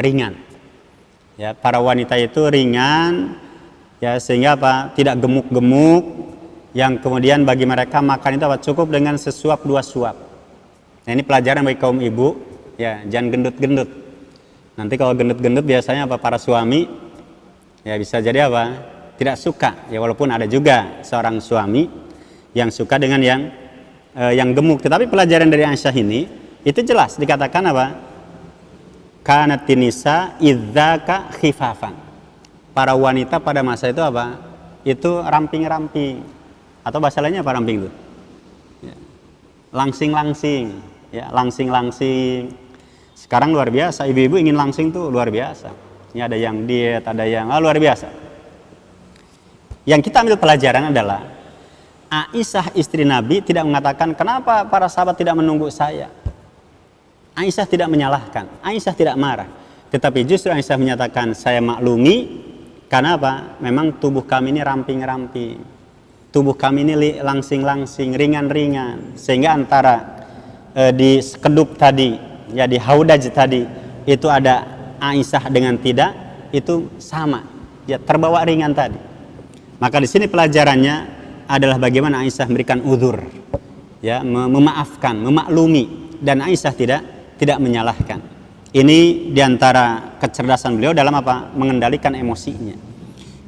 Ringan. Ya, para wanita itu ringan, ya, sehingga apa? Tidak gemuk-gemuk, yang kemudian bagi mereka makan itu apa? Cukup dengan sesuap dua suap. Nah, ini pelajaran bagi kaum ibu, ya, jangan gendut-gendut. Nanti kalau gendut-gendut biasanya apa? Para suami ya bisa jadi apa? Tidak suka. Ya walaupun ada juga seorang suami yang suka dengan yang gemuk. Tetapi pelajaran dari Aisyah ini itu jelas dikatakan apa? Kanatin nisa idzaka khifafan. Para wanita pada masa itu apa? Itu ramping-ramping. Atau bahasa lainnya apa ramping itu? Ya. Langsing-langsing, ya, langsing-langsing. Sekarang luar biasa, ibu-ibu ingin langsing tuh luar biasa. Ini ada yang diet, ada yang luar biasa. Yang kita ambil pelajaran adalah Aisyah istri Nabi tidak mengatakan kenapa para sahabat tidak menunggu saya. Aisyah tidak menyalahkan, Aisyah tidak marah. Tetapi justru Aisyah menyatakan saya maklumi karena apa? Memang tubuh kami ini ramping-ramping. Tubuh kami ini langsing-langsing, ringan-ringan. Sehingga antara di sekedup tadi, ya di haudaj tadi, itu ada Aisyah dengan tidak, itu sama. Ya terbawa ringan tadi. Maka di sini pelajarannya adalah bagaimana Aisyah memberikan uzur, ya, memaafkan, memaklumi, dan Aisyah tidak menyalahkan. Ini diantara kecerdasan beliau dalam apa? Mengendalikan emosinya.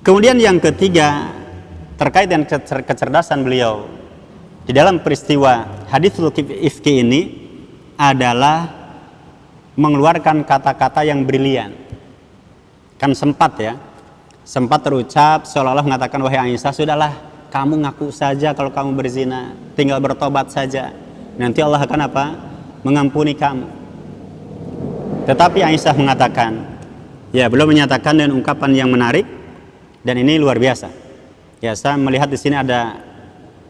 Kemudian yang ketiga terkait dengan kecerdasan beliau di dalam peristiwa haditsul ifki ini adalah mengeluarkan kata-kata yang brilian. Kan sempat terucap seolah-olah mengatakan wahai Aisyah, sudahlah kamu ngaku saja kalau kamu berzina, tinggal bertobat saja, nanti Allah akan apa? Mengampuni kamu. Tetapi Aisyah mengatakan, ya beliau menyatakan dengan ungkapan yang menarik, dan ini luar biasa. Ya, saya melihat di sini ada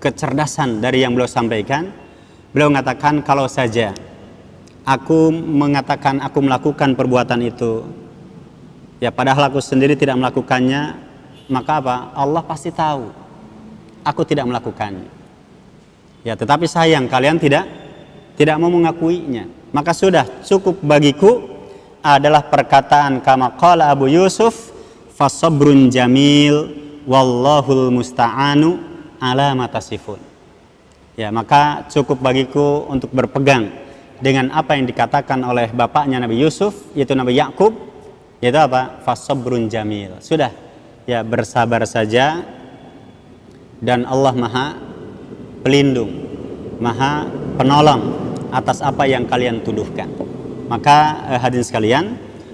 kecerdasan dari yang beliau sampaikan. Beliau mengatakan kalau saja aku mengatakan aku melakukan perbuatan itu, ya padahal aku sendiri tidak melakukannya, maka apa? Allah pasti tahu aku tidak melakukannya. Ya, tetapi sayang kalian tidak mau mengakuinya. Maka sudah cukup bagiku adalah perkataan kama qala Abu Yusuf fasabrun jamil wallahul musta'anu ala ma tasifun. Ya, maka cukup bagiku untuk berpegang dengan apa yang dikatakan oleh bapaknya Nabi Yusuf, yaitu Nabi Yakub, yaitu apa? Fasabrun jamil. Sudah, ya bersabar saja, dan Allah Maha Pelindung, Maha Penolong atas apa yang kalian tuduhkan. Maka hadirin sekalian,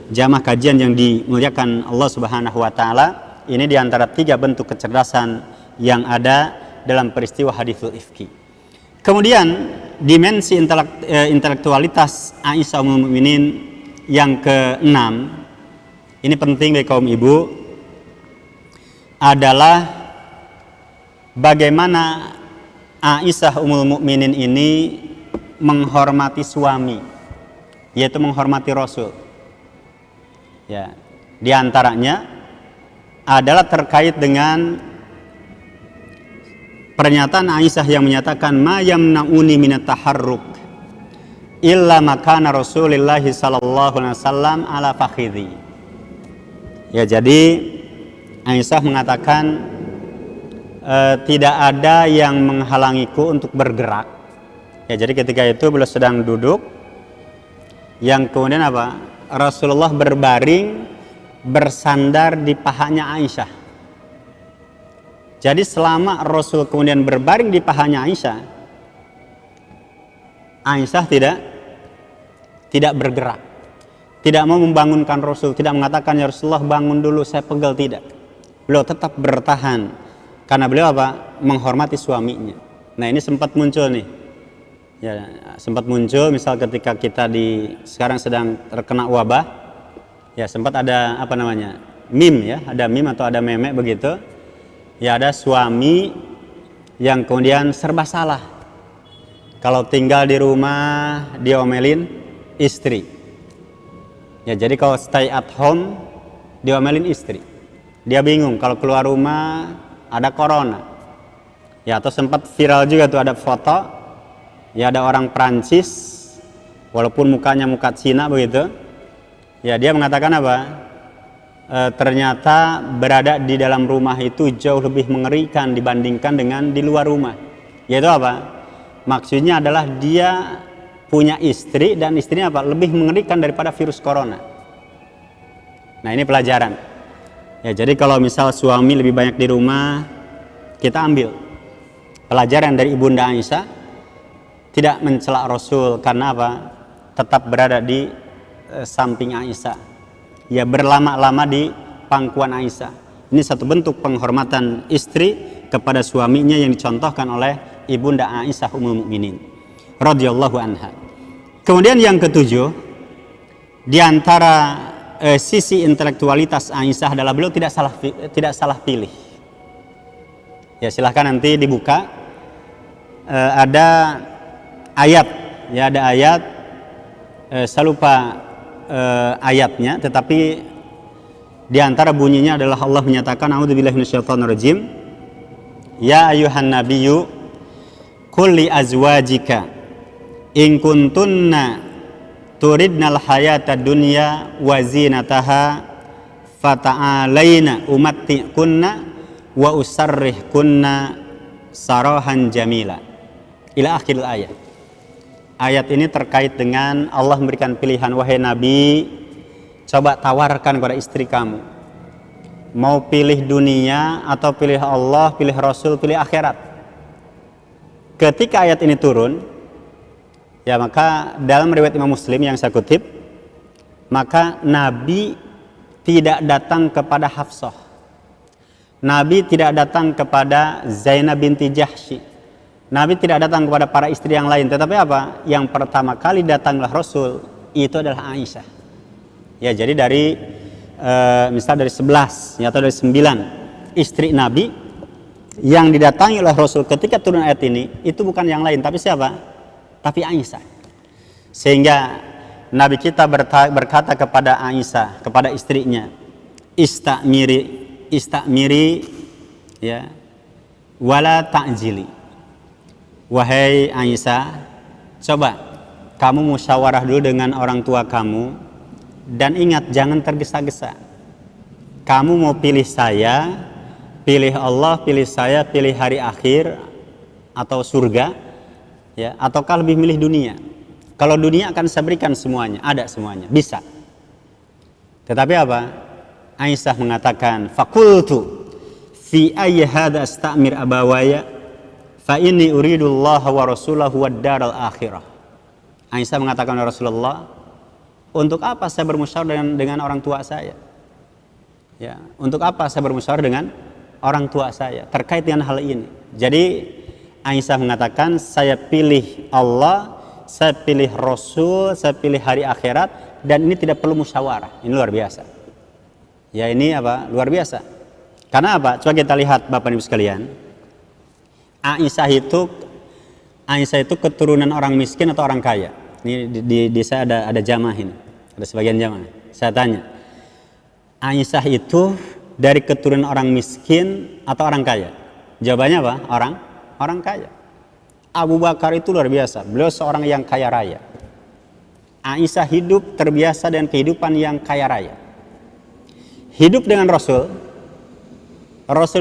jamaah kajian yang dimuliakan Allah Subhanahu wa taala, ini diantara 3 bentuk kecerdasan yang ada dalam peristiwa haditsul ifki. Kemudian dimensi intelektualitas Aisyah ummul mukminin yang ke-6, ini penting bagi kaum ibu, adalah bagaimana Aisyah Ummul Mukminin ini menghormati suami, yaitu menghormati Rasul. Ya, di antaranya adalah terkait dengan pernyataan Aisyah yang menyatakan ma yamna'uni minat taharruk illa makana Rasulullah sallallahu alaihi wasallam ala fakhidhi. Ya, jadi Aisyah mengatakan tidak ada yang menghalangiku untuk bergerak. Ya, jadi ketika itu beliau sedang duduk, yang kemudian apa? Rasulullah berbaring bersandar di pahanya Aisyah. Jadi selama Rasul kemudian berbaring di pahanya Aisyah, Aisyah tidak bergerak, tidak mau membangunkan Rasul, tidak mengatakan ya Rasulullah bangun dulu saya pegel, tidak. Beliau tetap bertahan karena beliau apa? Menghormati suaminya. Nah, ini sempat muncul nih. Ya, sempat muncul misal ketika kita sekarang sedang terkena wabah, ya sempat ada apa namanya? Meme ya, ada meme atau ada meme begitu. Ya, ada suami yang kemudian serba salah. Kalau tinggal di rumah diomelin istri. Ya, jadi kalau stay at home diomelin istri. Dia bingung kalau keluar rumah ada corona. Ya, atau sempat viral juga tuh ada foto. Ya, ada orang Prancis, walaupun mukanya muka Cina begitu. Ya, dia mengatakan apa? Ternyata berada di dalam rumah itu jauh lebih mengerikan dibandingkan dengan di luar rumah. Yaitu apa? Maksudnya adalah dia punya istri dan istrinya apa? Lebih mengerikan daripada virus corona. Nah, ini pelajaran. Ya, jadi kalau misal suami lebih banyak di rumah, kita ambil pelajaran dari Ibunda Aisyah. Tidak mencela Rasul karena apa? Tetap berada di samping Aisyah. Ya, berlama-lama di pangkuan Aisyah. Ini satu bentuk penghormatan istri kepada suaminya yang dicontohkan oleh Ibunda Aisyah Ummul Mukminin radhiyallahu anha. Kemudian yang ketujuh, di antara sisi intelektualitas Aisyah adalah beliau tidak salah pilih. Ya, silahkan nanti dibuka. Ada ayat, ya ada ayat, saya lupa ayatnya, tetapi di antara bunyinya adalah Allah menyatakan a'udzubillahi minasyaitonirrajim, ya ayuhan nabiyyu qul li azwajika in kuntunna turidnal hayata dunya wa zinataha fata'alaina umatti'kunna wa usarrihkunna sarahan jamila ila akhiril ayat. Ayat ini terkait dengan Allah memberikan pilihan, wahai Nabi, coba tawarkan kepada istri kamu, mau pilih dunia atau pilih Allah, pilih Rasul, pilih akhirat. Ketika ayat ini turun, ya maka dalam riwayat Imam Muslim yang saya kutip, maka Nabi tidak datang kepada Hafsah, Nabi tidak datang kepada Zainab binti Jahsy, Nabi tidak datang kepada para istri yang lain, tetapi apa? Yang pertama kali datanglah Rasul itu adalah Aisyah. Ya, jadi dari misal dari 11 ya, atau dari 9 istri Nabi yang didatangi oleh Rasul ketika turun ayat ini, itu bukan yang lain, tapi siapa? Tapi Aisyah. Sehingga Nabi kita berkata kepada Aisyah, kepada istrinya, istakmiri ya, wala ta'jili. Wahai Aisyah, coba kamu musyawarah dulu dengan orang tua kamu, dan ingat jangan tergesa-gesa. Kamu mau pilih saya, pilih Allah, pilih saya, pilih hari akhir atau surga, ya, ataukah lebih milih dunia? Kalau dunia akan saya berikan semuanya, ada semuanya, bisa. Tetapi apa? Aisyah mengatakan, faqultu fi ayyi hadza astamir abawaya fa inni uridullah wa rasulahu wad daral akhirah. Aisyah mengatakan kepada Rasulullah, untuk apa saya bermusyawarah dengan orang tua saya? Ya, untuk apa saya bermusyawarah dengan orang tua saya terkait dengan hal ini? Jadi Aisyah mengatakan, saya pilih Allah, saya pilih Rasul, saya pilih hari akhirat, dan ini tidak perlu musyawarah. Ini luar biasa. Ya, ini apa? Luar biasa. Karena apa? Coba kita lihat Bapak Ibu sekalian. Aisyah itu Aisyah itu keturunan orang miskin atau orang kaya? Ini di saya ada jamaah ini, ada sebagian jamaah. Saya tanya, Aisyah itu dari keturunan orang miskin atau orang kaya? Jawabannya apa? Orang kaya. Abu Bakar itu luar biasa, beliau seorang yang kaya raya. Aisyah hidup terbiasa dengan kehidupan yang kaya raya. Hidup dengan Rasul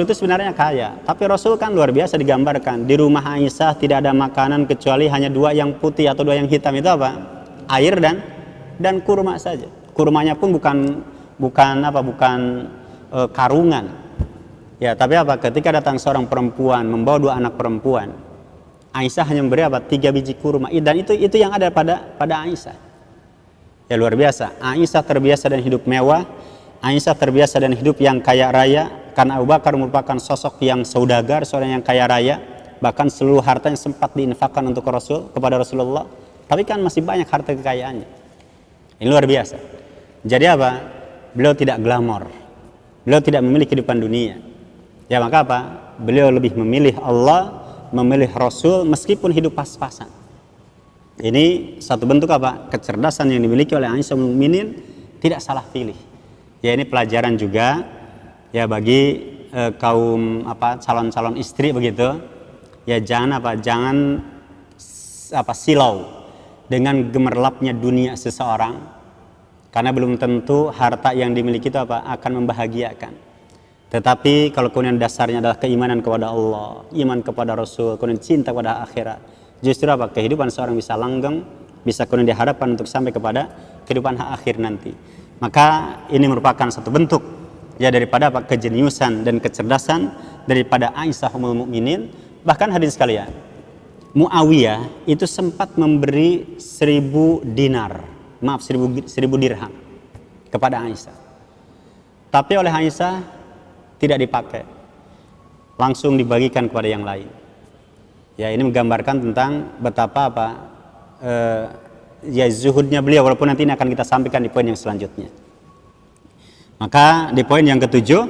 itu sebenarnya kaya, tapi Rasul kan luar biasa digambarkan. Di rumah Aisyah tidak ada makanan kecuali hanya 2 yang putih atau 2 yang hitam. Itu apa? Air dan kurma saja. Kurmanya pun bukan karungan. Ya, tapi apa? Ketika datang seorang perempuan membawa 2 anak perempuan, Aisyah hanya memberi 3 biji kurma. Dan itu yang ada pada Aisyah. Ya, luar biasa. Aisyah terbiasa dengan hidup mewah. Aisyah terbiasa dengan hidup yang kaya raya, karena Abu Bakar merupakan sosok yang saudagar, seorang yang kaya raya, bahkan seluruh hartanya sempat diinfakkan untuk kepada Rasulullah. Tapi kan masih banyak harta kekayaannya. Ini luar biasa. Jadi apa? Beliau tidak glamor, beliau tidak memilih kehidupan dunia. Ya, maka apa? Beliau lebih memilih Allah, memilih Rasul, meskipun hidup pas-pasan. Ini satu bentuk apa? Kecerdasan yang dimiliki oleh Aisyah ummul mukminin, tidak salah pilih. Ya, ini pelajaran juga ya bagi kaum calon-calon istri begitu. Ya, jangan silau dengan gemerlapnya dunia seseorang, karena belum tentu harta yang dimiliki itu akan membahagiakan. Tetapi kalau kemudian dasarnya adalah keimanan kepada Allah, iman kepada Rasul, kemudian cinta kepada akhirat, justru kehidupan seorang bisa langgeng, bisa kemudian diharapkan untuk sampai kepada kehidupan akhir nanti. Maka ini merupakan satu bentuk ya daripada kejeniusan dan kecerdasan daripada Aisyah ummul mukminin. Bahkan hadirin sekalian, Muawiyah itu sempat memberi 1000 dirham kepada Aisyah. Tapi oleh Aisyah tidak dipakai, langsung dibagikan kepada yang lain. Ya, ini menggambarkan tentang betapa zuhudnya beliau, walaupun nanti ini akan kita sampaikan di poin yang selanjutnya. Maka di poin yang ke-7,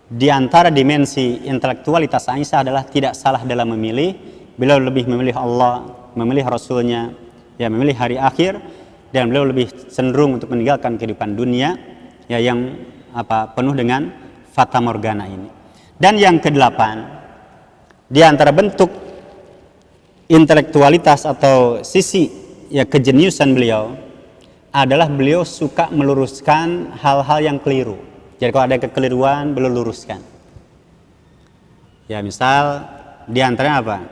di antara dimensi intelektualitas Aisyah adalah tidak salah dalam memilih. Beliau lebih memilih Allah, memilih Rasulnya, ya, memilih hari akhir, dan beliau lebih cenderung untuk meninggalkan kehidupan dunia ya yang penuh dengan fata morgana ini. Dan yang ke-8, di antara bentuk intelektualitas atau sisi ya kejeniusan beliau adalah beliau suka meluruskan hal-hal yang keliru. Jadi kalau ada kekeliruan, beliau luruskan. Ya, misal di antaranya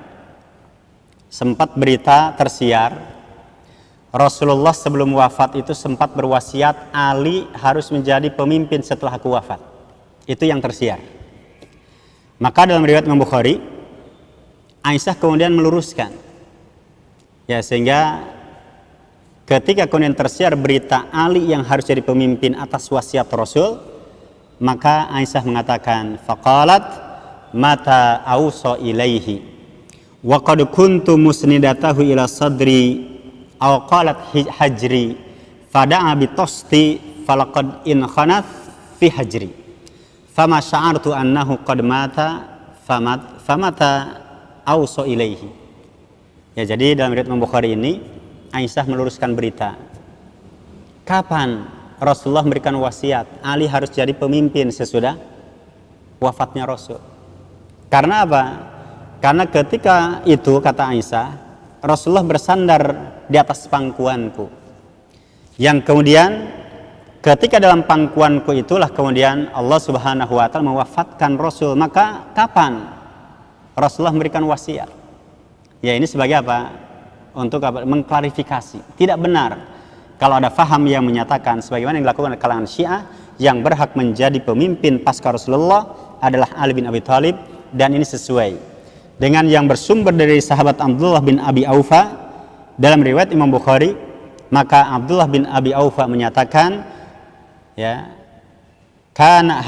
sempat berita tersiar Rasulullah sebelum wafat itu sempat berwasiat Ali harus menjadi pemimpin setelah aku wafat. Itu yang tersiar. Maka dalam riwayat Imam Bukhari, Aisyah kemudian meluruskan. Ya, sehingga ketika kemudian tersiar berita Ali yang harus jadi pemimpin atas wasiat Rasul, maka Aisyah mengatakan, faqalat mata ausa ilaihi wa qad kuntu musnidatahu ila sadri aw qalat hajri fada'a bi tosti falaqad in khanath fi hajri fama sya'artu annahu qad mata famata ausa ilaihi. Ya, jadi dalam riwayat Imam Bukhari ini Aisyah meluruskan berita. Kapan Rasulullah memberikan wasiat Ali harus jadi pemimpin sesudah wafatnya Rasul? Karena apa? Karena ketika itu, kata Aisyah, Rasulullah bersandar di atas pangkuanku, yang kemudian ketika dalam pangkuanku itulah kemudian Allah Subhanahu wa ta'ala mewafatkan Rasul. Maka kapan Rasulullah memberikan wasiat? Ya, ini sebagai untuk mengklarifikasi. Tidak benar kalau ada faham yang menyatakan sebagaimana yang dilakukan oleh kalangan Syiah, yang berhak menjadi pemimpin pasca Rasulullah adalah Ali bin Abi Thalib, dan ini sesuai dengan yang bersumber dari sahabat Abdullah bin Abi Aufa dalam riwayat Imam Bukhari. Maka Abdullah bin Abi Aufa menyatakan, ya, kana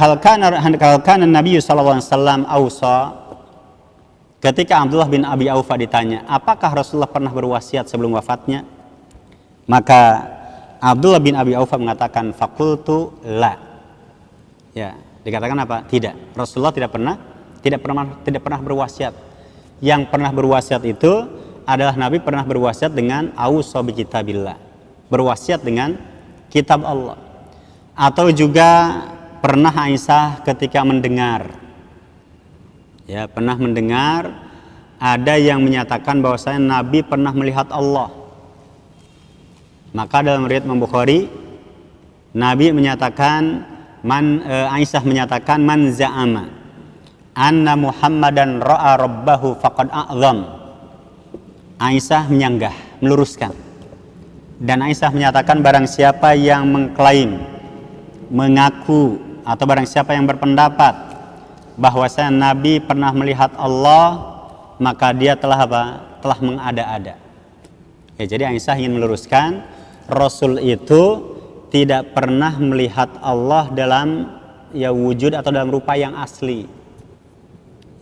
Nabi sallallahu alaihi wasallam ausa. Ketika Abdullah bin Abi Aufa ditanya, apakah Rasulullah pernah berwasiat sebelum wafatnya? Maka Abdullah bin Abi Aufa mengatakan, faqultu la. Ya, dikatakan Tidak. Rasulullah tidak pernah berwasiat. Yang pernah berwasiat itu adalah Nabi pernah berwasiat dengan auso bi kitabillah, berwasiat dengan kitab Allah. Atau juga pernah Aisyah ketika mendengar, ya pernah mendengar ada yang menyatakan bahwasanya Nabi pernah melihat Allah. Maka dalam riwayat Imam Bukhari, Nabi menyatakan, Aisyah menyatakan, man za'ama anna Muhammadan ra'a rabbahu faqad a'zam. Aisyah menyanggah, meluruskan. Dan Aisyah menyatakan barang siapa yang mengklaim, mengaku, atau barang siapa yang berpendapat bahwasanya Nabi pernah melihat Allah, maka dia telah apa? Telah mengada-ada. Ya, jadi Aisyah ingin meluruskan, Rasul itu tidak pernah melihat Allah dalam wujud atau dalam rupa yang asli.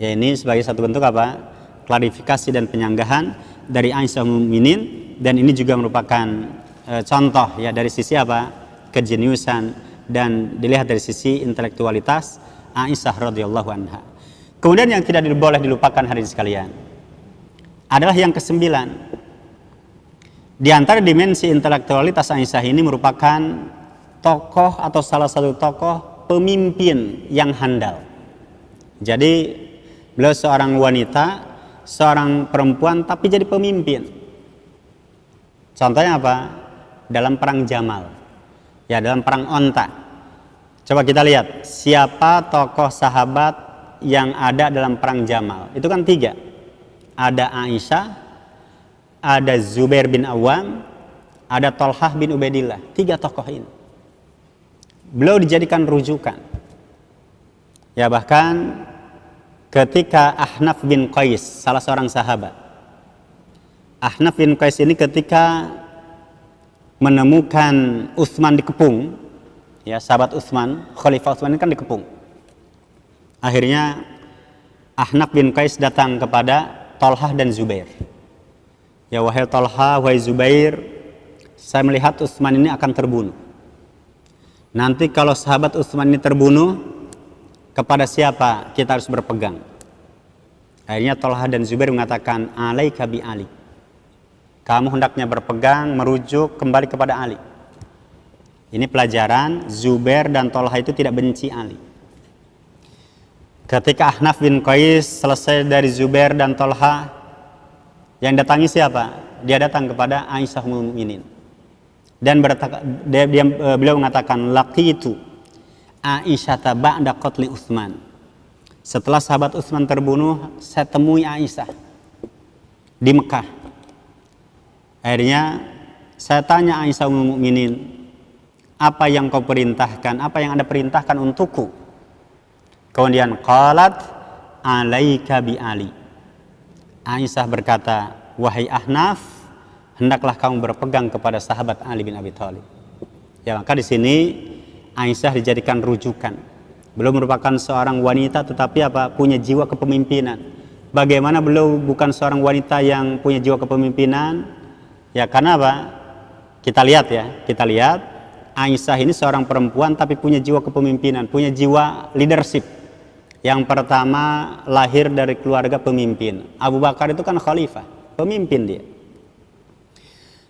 Ya, ini sebagai satu bentuk apa? Klarifikasi dan penyanggahan dari Aisyah Mukminin, dan ini juga merupakan contoh ya dari sisi apa? Kejeniusan dan dilihat dari sisi intelektualitas Aisyah radhiyallahu anha. Kemudian yang tidak boleh dilupakan hadirin sekalian adalah yang kesembilan. Di antara dimensi intelektualitas Aisyah ini merupakan tokoh atau salah satu tokoh pemimpin yang handal. Jadi beliau seorang wanita, seorang perempuan tapi jadi pemimpin. Contohnya apa? Dalam perang Jamal, ya dalam perang Onta. Coba kita lihat siapa tokoh sahabat yang ada dalam perang Jamal. Itu kan 3. Ada Aisyah, ada Zubair bin Awam, ada Thalhah bin Ubaidillah. 3 tokoh ini beliau dijadikan rujukan. Ya bahkan ketika Ahnaf bin Qais, salah seorang sahabat, Ahnaf bin Qais ini ketika menemukan Utsman dikepung, ya sahabat Utsman, Khalifah Utsman ini kan dikepung. Akhirnya Ahnaf bin Qais datang kepada Thalhah dan Zubair. Ya wahai Thalhah, wahai Zubair, saya melihat Utsman ini akan terbunuh. Nanti kalau sahabat Utsman ini terbunuh, kepada siapa kita harus berpegang? Akhirnya Thalhah dan Zubair mengatakan, alaika bi Ali. Kamu hendaknya berpegang, merujuk kembali kepada Ali. Ini pelajaran, Zubair dan Thalhah itu tidak benci Ali. Ketika Ahnaf bin Qais selesai dari Zubair dan Thalhah, yang datangi siapa? Dia datang kepada Aisyah Ummul Mukminin. Dan beliau mengatakan, laqitu Aisyah ba'da qatli Utsman. Setelah sahabat Utsman terbunuh, saya temui Aisyah di Mekah. Akhirnya saya tanya Aisyah Ummul Mukminin, apa yang kau perintahkan, apa yang Anda perintahkan untukku? Kemudian qalat alaika bi Ali. Aisyah berkata, wahai Ahnaf, hendaklah kamu berpegang kepada sahabat Ali bin Abi Thalib. Ya, maka di sini Aisyah dijadikan rujukan. Beliau merupakan seorang wanita tetapi apa? Punya jiwa kepemimpinan. Bagaimana beliau bukan seorang wanita yang punya jiwa kepemimpinan? Ya karena apa? Kita lihat Aisyah ini seorang perempuan tapi punya jiwa kepemimpinan, punya jiwa leadership. Yang pertama lahir dari keluarga pemimpin. Abu Bakar itu kan khalifah, pemimpin dia.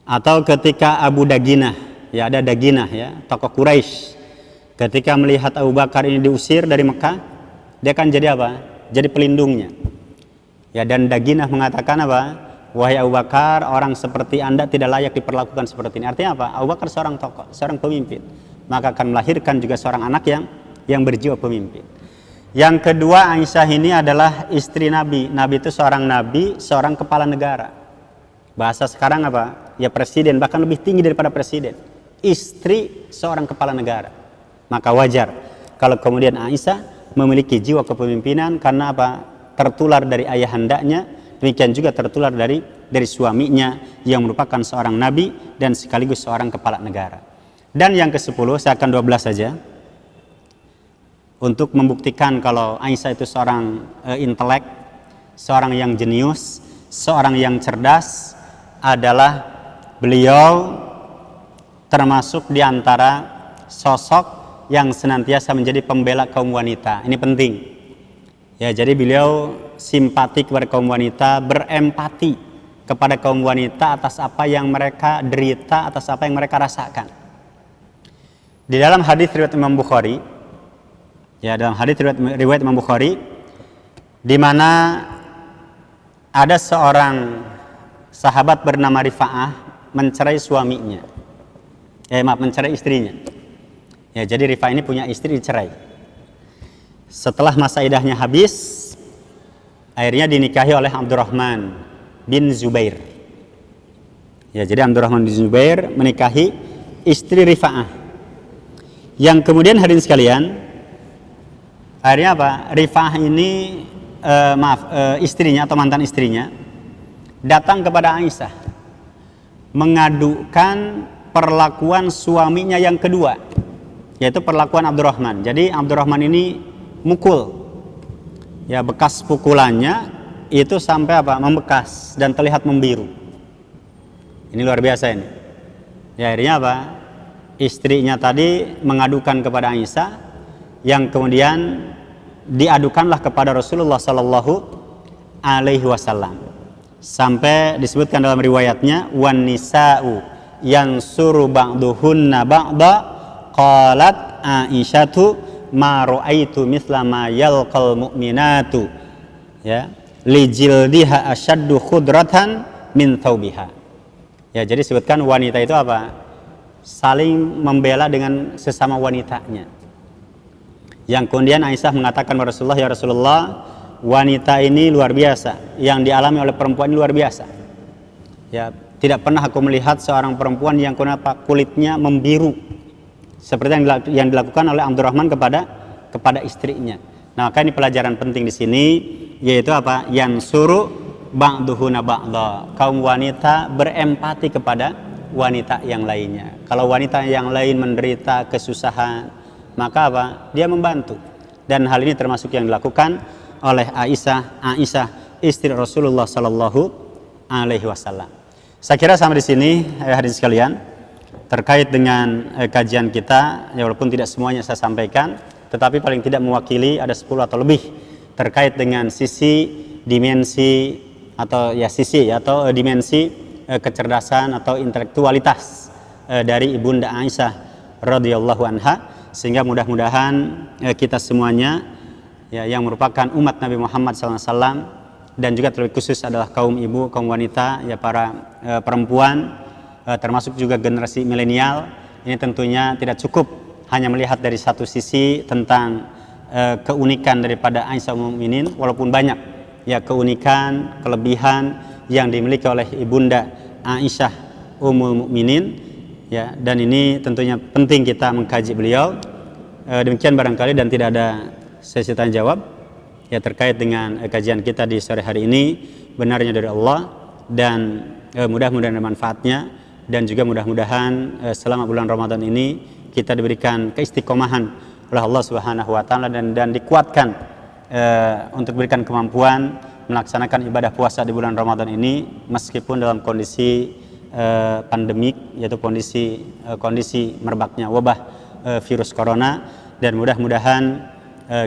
Atau ketika Abu Daginah, ya ada Daginah ya, tokoh Quraisy. Ketika melihat Abu Bakar ini diusir dari Mekah, dia kan jadi apa? Jadi pelindungnya. Ya dan Daginah mengatakan apa? Wahai Abu Bakar, orang seperti Anda tidak layak diperlakukan seperti ini. Artinya apa? Abu Bakar seorang tokoh, seorang pemimpin. Maka akan melahirkan juga seorang anak yang berjiwa pemimpin. Yang kedua, Aisyah ini adalah istri Nabi. Nabi itu seorang nabi, seorang kepala negara. Bahasa sekarang apa? Ya presiden, bahkan lebih tinggi daripada presiden. Istri seorang kepala negara. Maka wajar kalau kemudian Aisyah memiliki jiwa kepemimpinan karena apa? Tertular dari ayahandanya. Demikian juga tertular dari suaminya yang merupakan seorang nabi dan sekaligus seorang kepala negara. Dan yang ke-10, saya akan 12 saja untuk membuktikan kalau Aisyah itu seorang intelek, seorang yang jenius, seorang yang cerdas, adalah beliau termasuk di antara sosok yang senantiasa menjadi pembela kaum wanita. Ini penting. Ya, jadi beliau simpati kepada kaum wanita, berempati kepada kaum wanita atas apa yang mereka derita, atas apa yang mereka rasakan. Di dalam hadis riwayat Imam Bukhari, ya dalam hadis riwayat Imam Bukhari, di mana ada seorang sahabat bernama Rifa'ah mencerai suaminya, mencerai istrinya. Ya, jadi Rifa'ah ini punya istri, dicerai. Setelah masa iddahnya habis, akhirnya dinikahi oleh Abdurrahman bin Zubair. Ya, jadi Abdurrahman bin Zubair menikahi istri Rifa'ah. Yang kemudian hadirin sekalian, akhirnya apa? Rifa'ah ini istrinya atau mantan istrinya datang kepada Aisyah mengadukan perlakuan suaminya yang kedua, yaitu perlakuan Abdurrahman. Jadi Abdurrahman ini mukul, ya, bekas pukulannya itu sampai apa? Membekas dan terlihat membiru. Ini luar biasa ini. Ya, akhirnya apa? Istrinya tadi mengadukan kepada Aisyah, yang kemudian diadukanlah kepada Rasulullah Sallallahu Alaihi Wasallam. Sampai disebutkan dalam riwayatnya, wan nisa'u yansuru ba'duhunna ba'da, qalat Aisyatu ma ra'aitu mithla ma yalqal mu'minatu, ya, li jildiha ashaddu khudratan min thawbiha. Ya, jadi sebutkan wanita itu apa? Saling membela dengan sesama wanitanya. Yang kemudian Aisyah mengatakan kepada Rasulullah, ya Rasulullah, wanita ini luar biasa, yang dialami oleh perempuan ini luar biasa. Ya, tidak pernah aku melihat seorang perempuan yang kulitnya membiru seperti yang dilakukan oleh Abdurrahman kepada istrinya. Nah, maka ini pelajaran penting di sini, yaitu apa? Yang suruh ba'duhuna ba'da. Kaum wanita berempati kepada wanita yang lainnya. Kalau wanita yang lain menderita kesusahan, maka apa? Dia membantu. Dan hal ini termasuk yang dilakukan oleh Aisyah istri Rasulullah Sallallahu Alaihi Wasallam. Saya kira sampai di sini, hadirin sekalian, terkait dengan kajian kita, ya walaupun tidak semuanya saya sampaikan, tetapi paling tidak mewakili ada 10 atau lebih terkait dengan dimensi kecerdasan atau intelektualitas dari ibunda Aisyah radhiyallahu anha, sehingga mudah-mudahan kita semuanya, ya, yang merupakan umat Nabi Muhammad SAW, dan juga terlebih khusus adalah kaum ibu, kaum wanita, ya, para perempuan, termasuk juga generasi milenial, ini tentunya tidak cukup hanya melihat dari satu sisi tentang keunikan daripada Aisyah Ummul Mukminin, walaupun banyak, ya, keunikan, kelebihan yang dimiliki oleh ibunda Aisyah Ummul Mukminin, ya, dan ini tentunya penting kita mengkaji beliau. Demikian barangkali, dan tidak ada sesi tanya jawab, ya, terkait dengan kajian kita di sore hari ini. Benarnya dari Allah, dan mudah-mudahan ada manfaatnya, dan juga mudah-mudahan selama bulan Ramadan ini kita diberikan keistiqomahan oleh Allah Subhanahu wa taala, dan dikuatkan untuk berikan kemampuan melaksanakan ibadah puasa di bulan Ramadan ini meskipun dalam kondisi pandemik, yaitu kondisi merebaknya wabah virus corona. Dan mudah-mudahan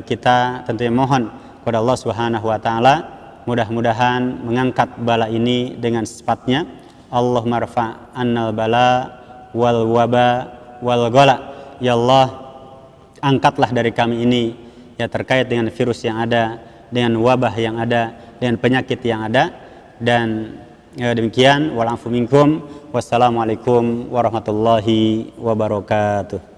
kita tentunya mohon kepada Allah Subhanahu wa taala, mudah-mudahan mengangkat bala ini dengan secepatnya. Allahumma rfa' annal bala wal waba wal ghala. Ya Allah, angkatlah dari kami ini, ya, terkait dengan virus yang ada, dengan wabah yang ada, dengan penyakit yang ada. Dan demikian, wal afu minkum, wassalamualaikum warahmatullahi wabarakatuh.